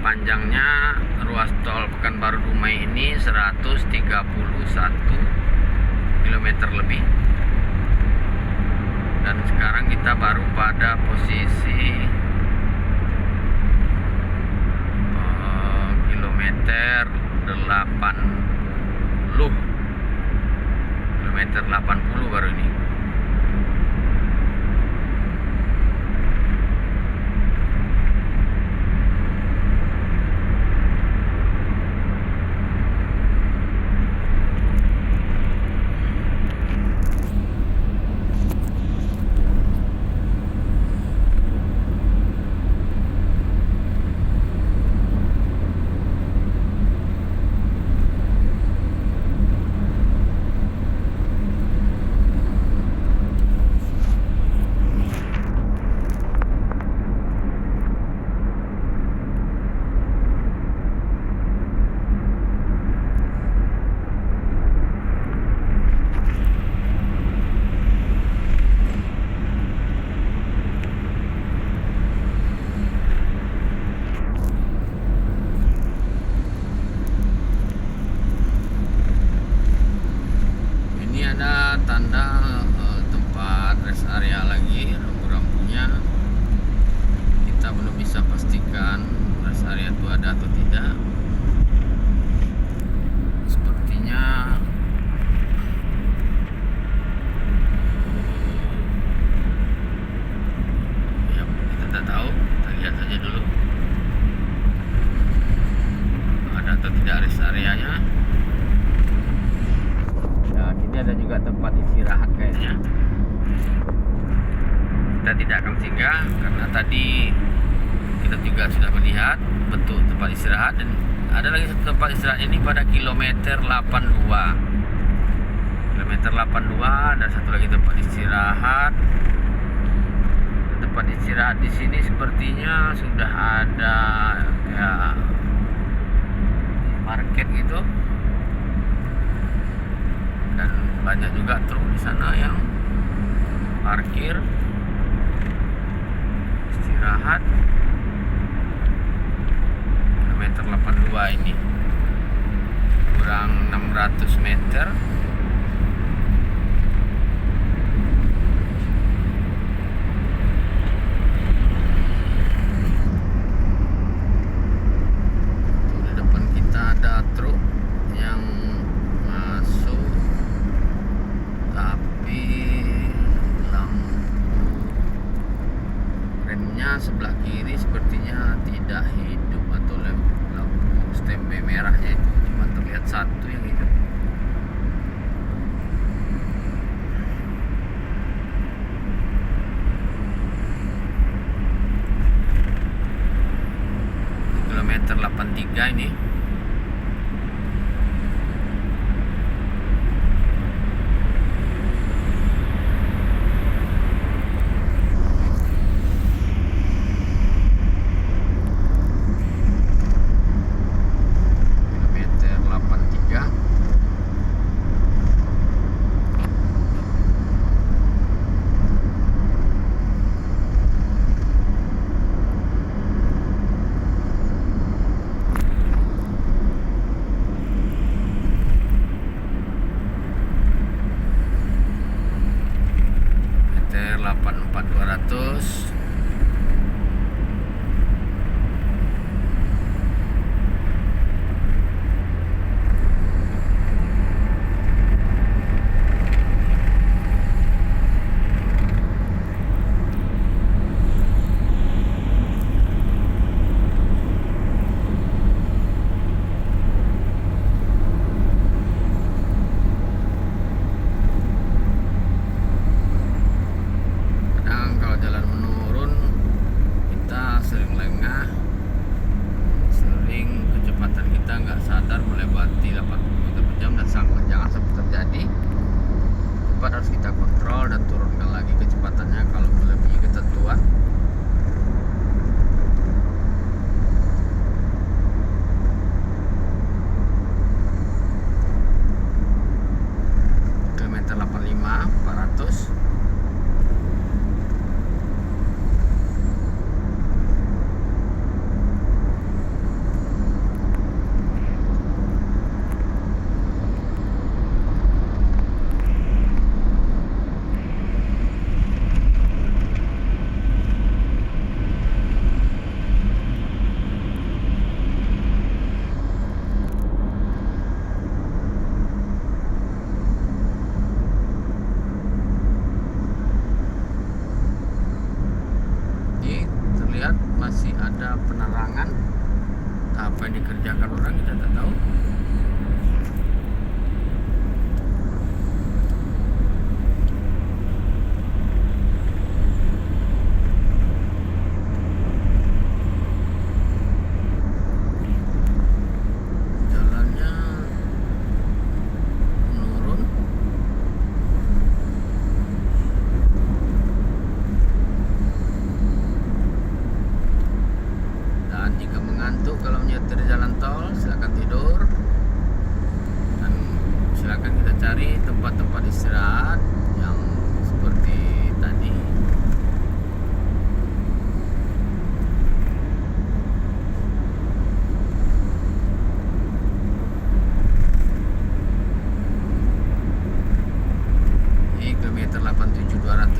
[SPEAKER 1] Panjangnya ruas tol Pekanbaru Dumai ini 131 km lebih. Dan sekarang kita baru pada posisi kilometer 80 baru ini. tanda tempat rest area lagi, rambu-rambunya kita belum bisa pastikan rest area itu ada atau tidak. Sepertinya ya kita tidak tahu, kita lihat saja dulu ada atau tidak rest areanya. Ya, sini ada juga tempat istirahat kayaknya. Kita tidak akan singgah karena tadi kita juga sudah melihat bentuk tempat istirahat, dan ada lagi satu tempat istirahat ini pada kilometer 82. Kilometer 82 ada satu lagi tempat istirahat. Tempat istirahat di sini sepertinya sudah ada ya market gitu. Dan banyak juga truk di sana yang parkir istirahat. Kilometer 82 ini kurang 600 meter. Di depan kita ada truk yang masuk, tapi remnya sebelah kiri sepertinya tidak hidup, atau lampu stempe merahnya itu cuma terlihat satu yang hidup. Kilometer 83 ini. Kilometer 84 200. Kalau jalan menurun kita sering lengah, sering kecepatan kita nggak sadar melewati 80 km per jam, dan jangan sampai terjadi. Cepat harus kita kontrol dan turunkan lagi kecepatannya kalau melebihi ketentuan. Kilometer 85 400. Terlihat masih ada penerangan. Apa yang dikerjakan orang kita tak tahu. Jalannya menurun. Dan jika mengantuk kalau menyetir jalan tol, silakan tidur, dan silakan kita cari tempat-tempat istirahat yang seperti tadi.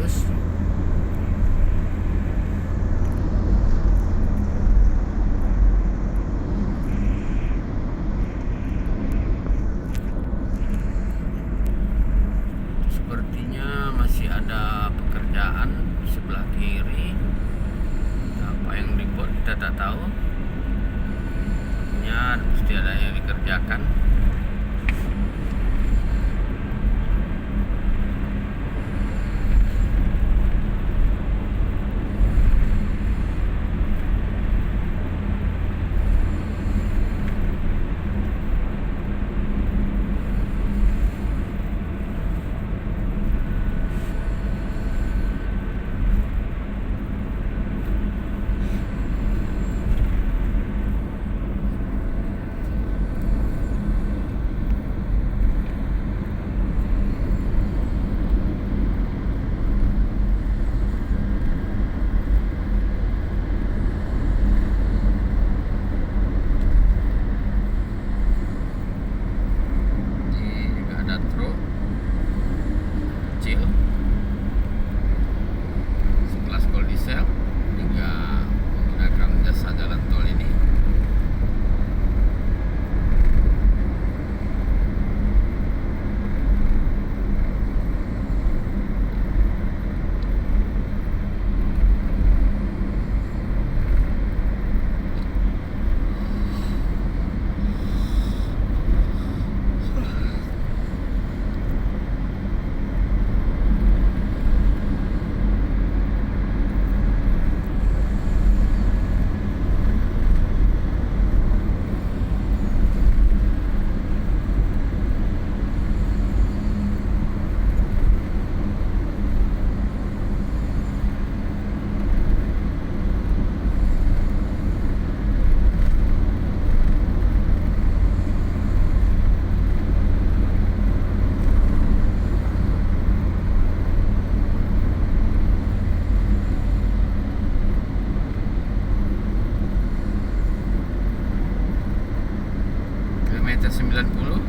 [SPEAKER 1] 200. Sepertinya masih ada pekerjaan di sebelah kiri. Apa yang dibuat kita tak tahu. Sepertinya pasti ada yang dikerjakan. Kilometer 90.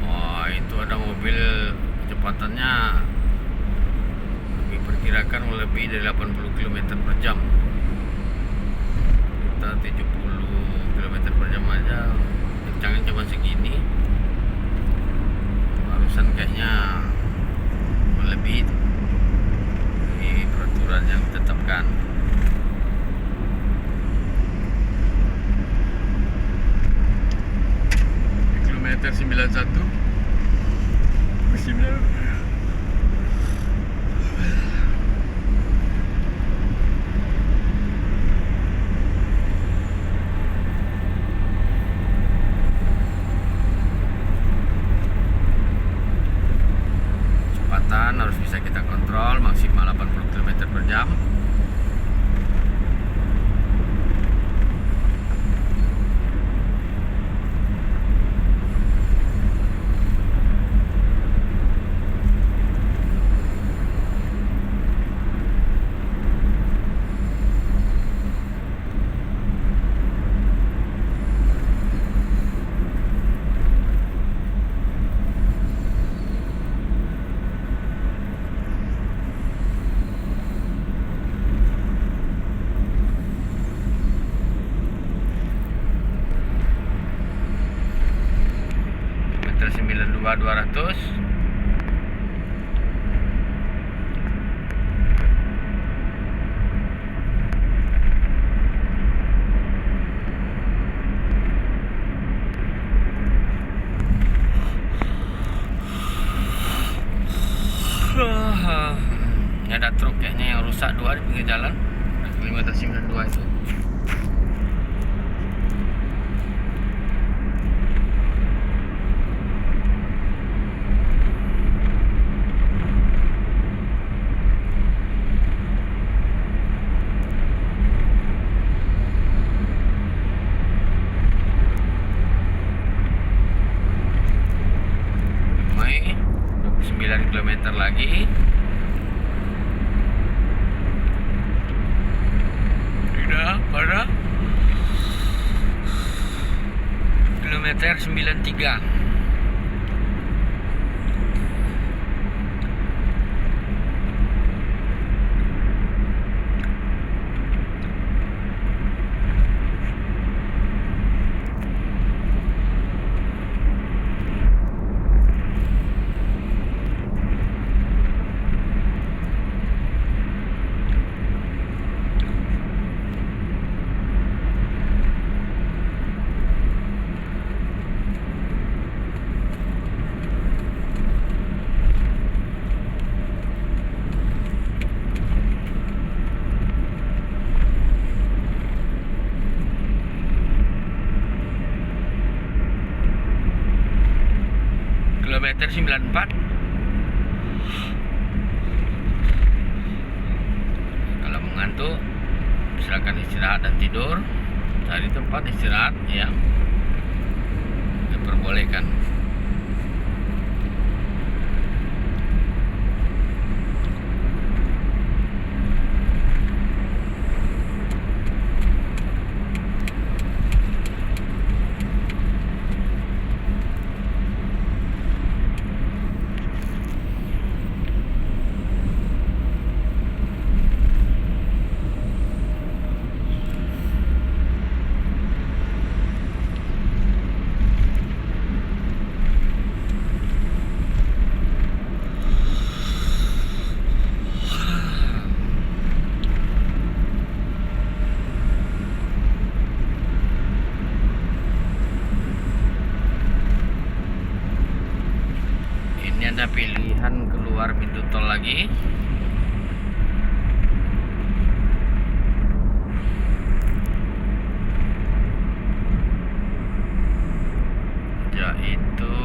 [SPEAKER 1] Wah, itu ada mobil kecepatannya diperkirakan lebih dari 80 km per jam. Kita 70 km per jam aja kencangnya cuma segini. Barusan kayaknya melebihi di peraturan yang ditetapkan. Kilometer 91 kecepatan harus bisa kita kontrol maksimal 80 km per jam. Kilometer 92 200. Ini ada truk kayaknya yang rusak dua di pinggir jalan. Kilometer 92 itu. kilometer 93. Kilometer 94. Kalau mengantuk silakan istirahat dan tidur, cari tempat istirahat yang diperbolehkan. Ada pilihan keluar pintu tol lagi, yaitu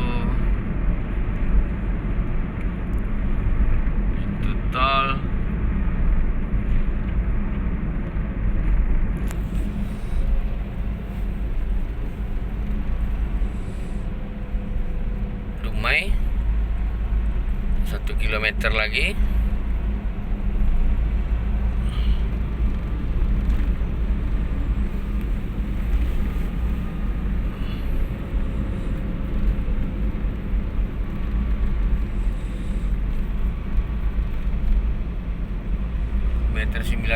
[SPEAKER 1] pintu tol Dumai. 1 kilometer lagi. Kilometer 96.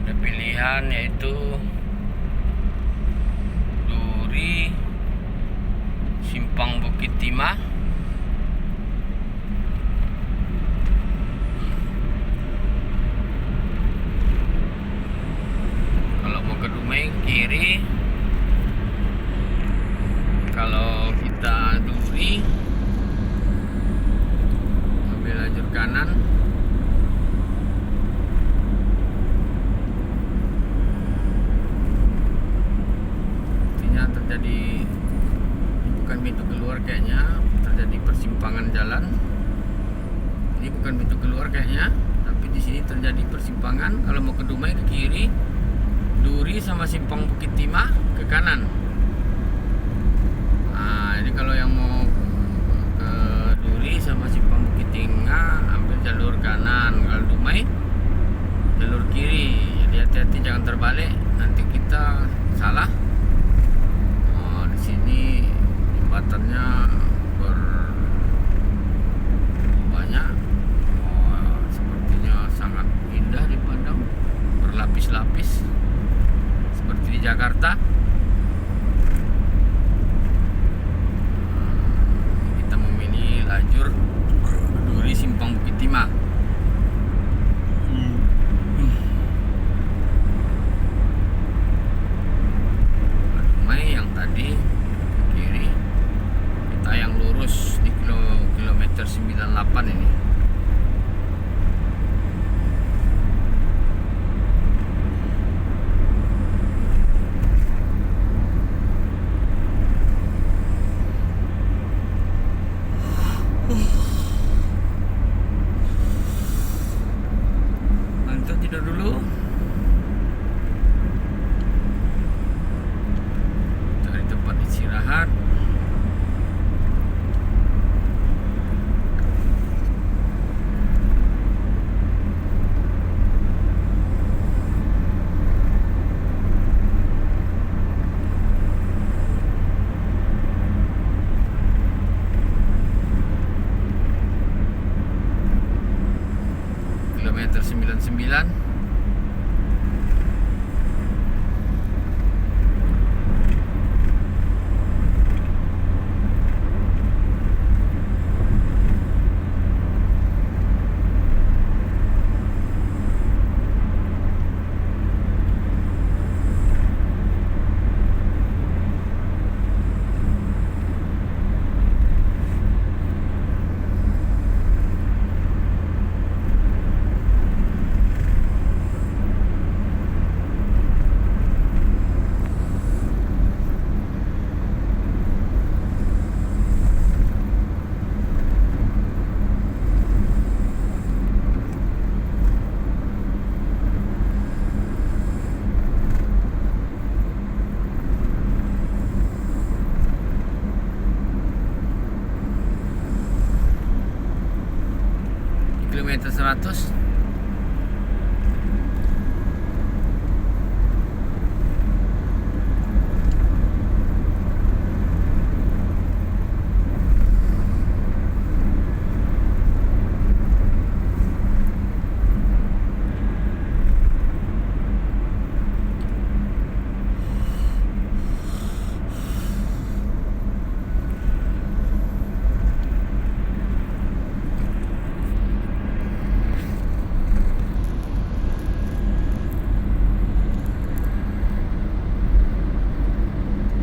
[SPEAKER 1] Ada pilihan yaitu Simpang Bukit Timah, kalau mau ke Dumai kiri, kalau kita Duri ambil lajur kanan. Terjadi bukan pintu keluar kayaknya, terjadi persimpangan jalan. Ini bukan pintu keluar kayaknya, tapi di sini terjadi persimpangan. Kalau mau ke Dumai ke kiri, Duri sama Simpang Bukit Timah ke kanan. Nah, ini kalau yang mau ke Duri sama Simpang Bukit Timah ambil jalur kanan. Kalau Dumai jalur kiri. Jadi hati-hati jangan terbalik, nanti kita salah. Sini jembatannya banyak, sepertinya sangat indah dipandang, berlapis-lapis seperti di Jakarta. Kita memilih lajur Duri Simpang Bukit Timah. Yang tadi kiri, kita yang lurus di kilometer 98 ini. Lanjut tidur dulu. Istirahat. kilometer 99. Kilometer 100.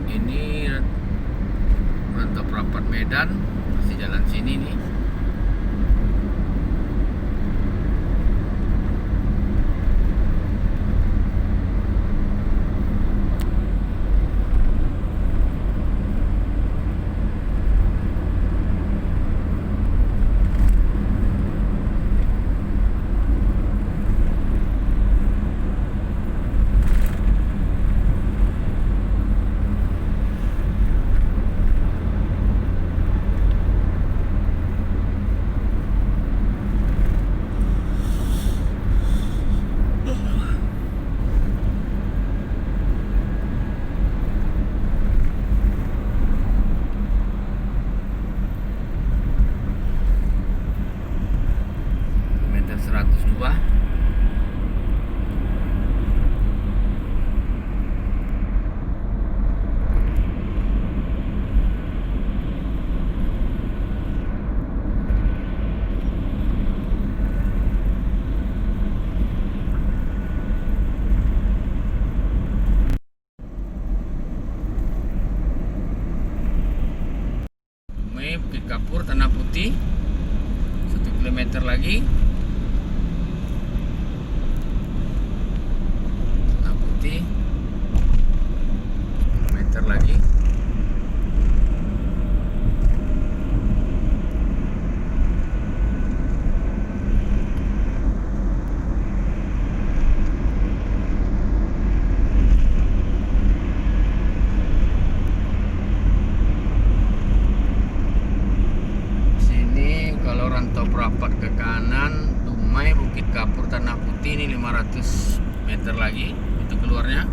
[SPEAKER 1] Ini Mantap Rapat Medan, masih jalan sini nih. Kilometer 102. Bukit Kapur, Tanah Putih. 1 kilometer lagi. Tanah Putih. 1 meter lagi. Kalau rantau perapat ke kanan, Dumai, Bukit Kapur, Tanah Putih, ini 500 meter lagi itu keluarnya.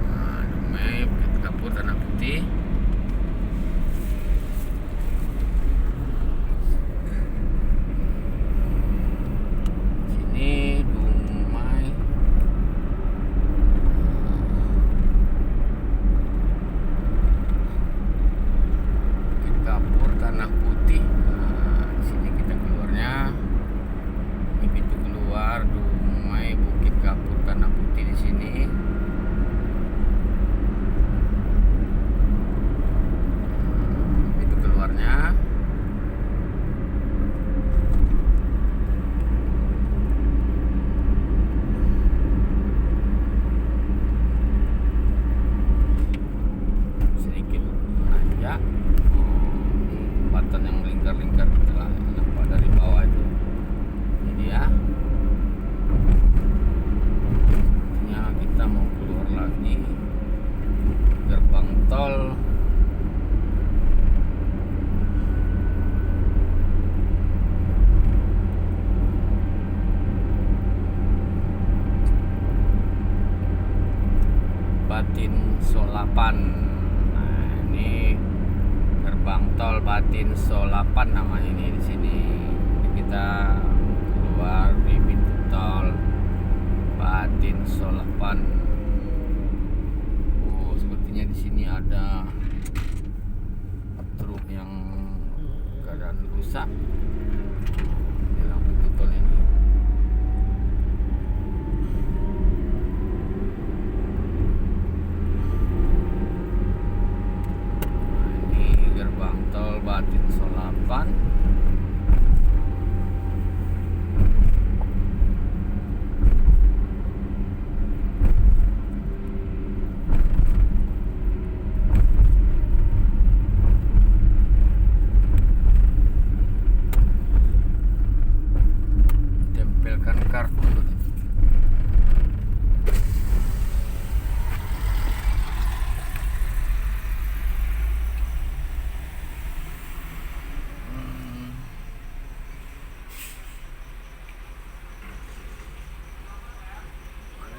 [SPEAKER 1] Nah, Dumai, Bukit Kapur, Tanah Putih. Sini Dumai. Kapur, Tanah Putih. Nah, di sini kita keluarnya. Ini pintu keluar Dumai, Bukit Kapur, Tanah Putih di sini. Pintu keluarnya. Sedikit menanjak. Jembatan yang melingkar-lingkar telah nampak dari bawah itu. Ini dia. Kita mau keluar lagi gerbang tol. Batin Solapan. Nah, ini gerbang tol Batin Solapan namanya ini di sini. Kita keluar di pintu tol Batin Solapan. Oh, sepertinya di sini ada truk yang keadaan rusak dalam pintu tol ini. Gerbang tol Batin Solapan. Tempelkan kartu.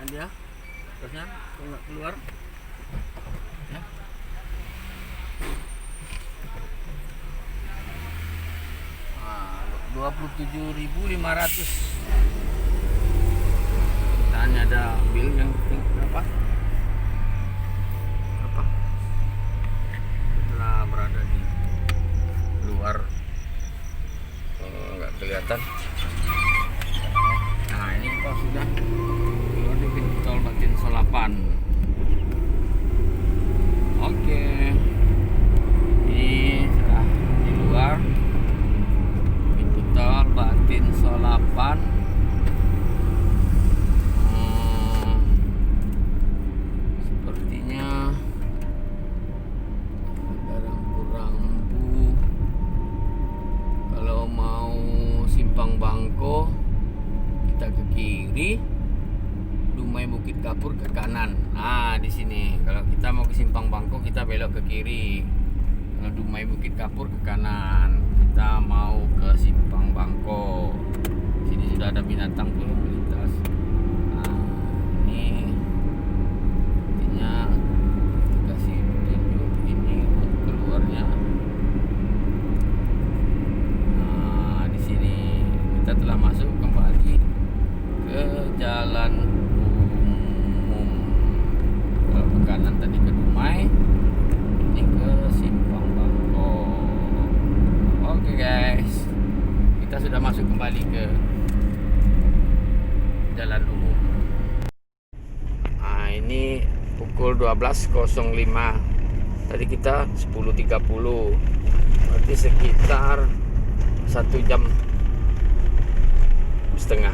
[SPEAKER 1] Dia terusnya nggak keluar ya. Nah, 27.500. Tanya ada bill yang berapa setelah berada di luar nggak kelihatan. Nah, ini kita sudah keluar di pintu tol Batin Solapan. Oke, ini sudah di luar pintu tol Batin Solapan. Sepertinya ada rambu-rambu. Kalau mau simpang Bangko kita ke kiri, Dumai Bukit Kapur ke kanan. Nah, di sini kalau kita mau ke simpang Bangko kita belok ke kiri. Kalau Dumai Bukit Kapur ke kanan. Kita mau ke simpang Bangko. Sini sudah ada binatang tuh melintas. Nah, ini intinya kasih petunjuk ini keluarnya. Nah, di sini kita telah masuk kembali ke jalan umum. Kalau ke kanan tadi ke Dumai, ini ke simpang Bangko. Oke guys, kita sudah masuk kembali ke jalan umum. Nah, ini pukul 12.05. Tadi kita 10.30. Berarti sekitar 1 jam setengah.